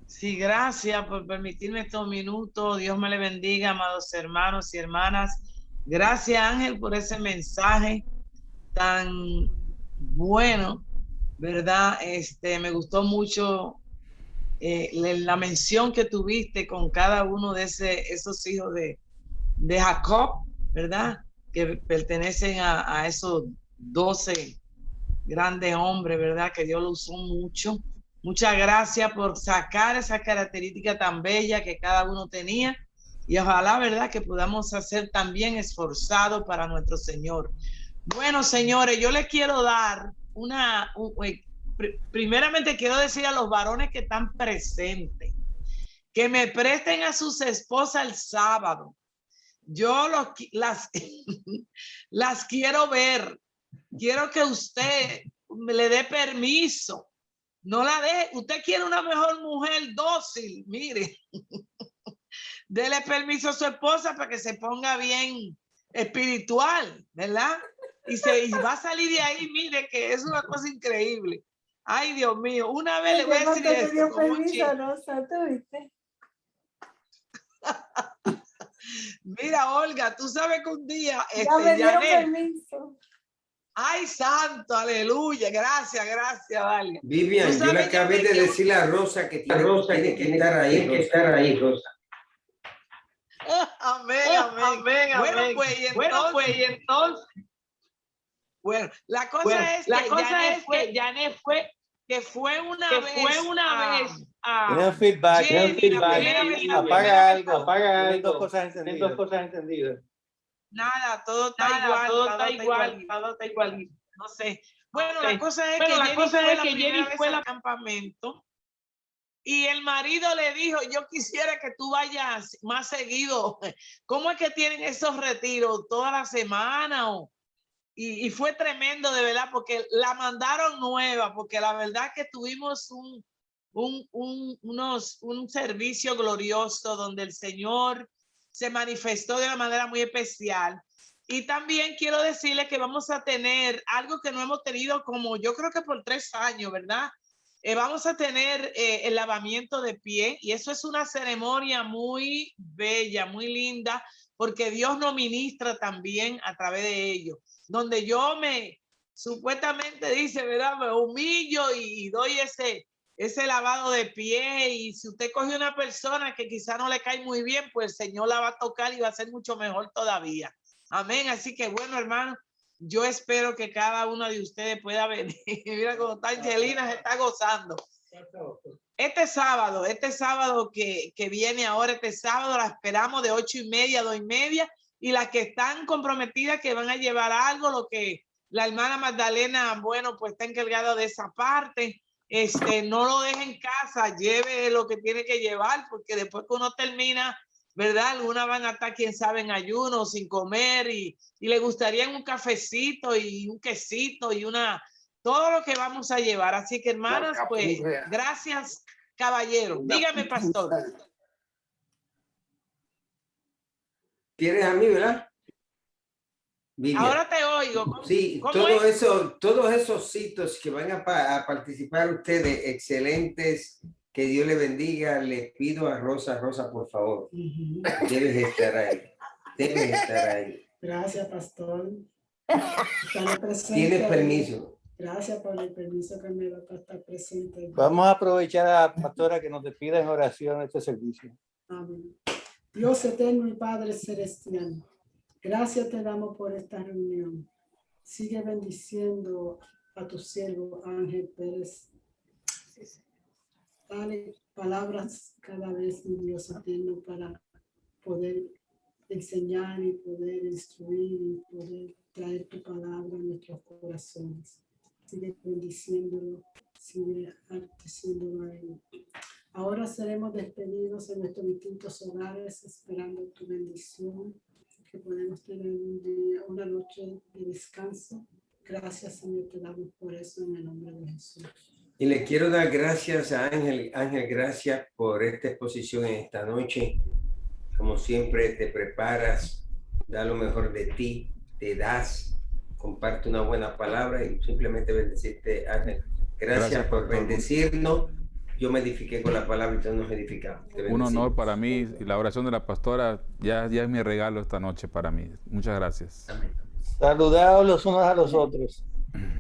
Sí, gracias por permitirme estos minutos. Dios me le bendiga, amados hermanos y hermanas. Gracias, Ángel, por ese mensaje tan bueno, ¿verdad? Me gustó mucho la mención que tuviste con cada uno de esos hijos de Jacob, ¿verdad? Que pertenecen a esos 12 grandes hombres, ¿verdad? Que Dios lo usó mucho. Muchas gracias por sacar esa característica tan bella que cada uno tenía, y ojalá, ¿verdad?, que podamos hacer también esforzado para nuestro Señor. Bueno, señores, yo les quiero dar primeramente quiero decir a los varones que están presentes que me presten a sus esposas el sábado. Yo las quiero ver. Quiero que usted le dé permiso. No la deje. Usted quiere una mejor mujer dócil, mire. Dele permiso a su esposa para que se ponga bien espiritual, ¿verdad? Y va a salir de ahí, mire, que es una cosa increíble. Ay, Dios mío, una vez le voy a decir esto. Dio permiso, Rosa, ¿tú viste? Mira, Olga, tú sabes que un día ya me dieron Janet, permiso. Ay, santo, aleluya, gracias, Dalia. Vivian, yo le acabé de decirle a Rosa que tiene que estar ahí, Rosa. Amén. Bueno, la cosa es que Janet fue una vez. Tiene feedback. Apaga algo. Dos cosas encendidas. Nada, todo está igual. No sé. Bueno, la cosa es que Jenny fue al campamento y el marido le dijo, yo quisiera que tú vayas más seguido. ¿Cómo es que tienen esos retiros? ¿Toda la semana? Y fue tremendo, de verdad, porque la mandaron nueva, porque la verdad que tuvimos un servicio glorioso donde el Señor se manifestó de una manera muy especial. Y también quiero decirles que vamos a tener algo que no hemos tenido como yo creo que por 3 años, ¿verdad? Vamos a tener el lavamiento de pie, y eso es una ceremonia muy bella, muy linda, porque Dios nos ministra también a través de ello, donde yo supuestamente dice, ¿verdad? Me humillo y doy ese lavado de pie, y si usted coge una persona que quizá no le cae muy bien, pues el Señor la va a tocar y va a ser mucho mejor todavía. Amén. Así que bueno, hermano, yo espero que cada uno de ustedes pueda venir. Mira cómo está Angelina, se está gozando. Este sábado que viene ahora, este sábado la esperamos de 8:30 a 2:30, y las que están comprometidas que van a llevar algo, lo que la hermana Magdalena, bueno, pues está encargada de esa parte. No lo deje en casa, lleve lo que tiene que llevar, porque después que uno termina, ¿verdad? Algunas van a estar, quién sabe, en ayuno, sin comer, y le gustaría un cafecito y un quesito y todo lo que vamos a llevar. Así que, hermanas, pues, gracias, caballero. Dígame, pastor. ¿Quieres a mí, verdad? Vivian. Ahora te oigo. Sí, todos esos sitios que van a participar ustedes, excelentes, que Dios le bendiga. Les pido a Rosa, por favor, debes estar ahí. Gracias, pastor. Tienes permiso. Gracias por el permiso que me da para estar presente. Vamos a aprovechar a la pastora que nos despida en oración este servicio. Amén. Dios eterno y Padre celestial, gracias te damos por esta reunión. Sigue bendiciendo a tu siervo Ángel Pérez. Dale palabras cada vez, mi Dios eterno, para poder enseñar y poder instruir y poder traer tu palabra a nuestros corazones. Sigue bendiciéndolo, sigue haciéndolo a él. Ahora seremos despedidos en nuestros distintos hogares, esperando tu bendición, que podemos tener una noche de descanso. Gracias, Señor, te damos por eso en el nombre de Jesús. Y le quiero dar gracias a Ángel. Ángel, gracias por esta exposición en esta noche. Como siempre, te preparas, da lo mejor de ti, te das, comparte una buena palabra y simplemente bendecirte, Ángel. Gracias por bendecirnos. Yo me edifiqué con la palabra y todos nos edificamos. Un honor para mí, y la oración de la pastora ya es mi regalo esta noche para mí. Muchas gracias. Amén. Saludados los unos a los otros.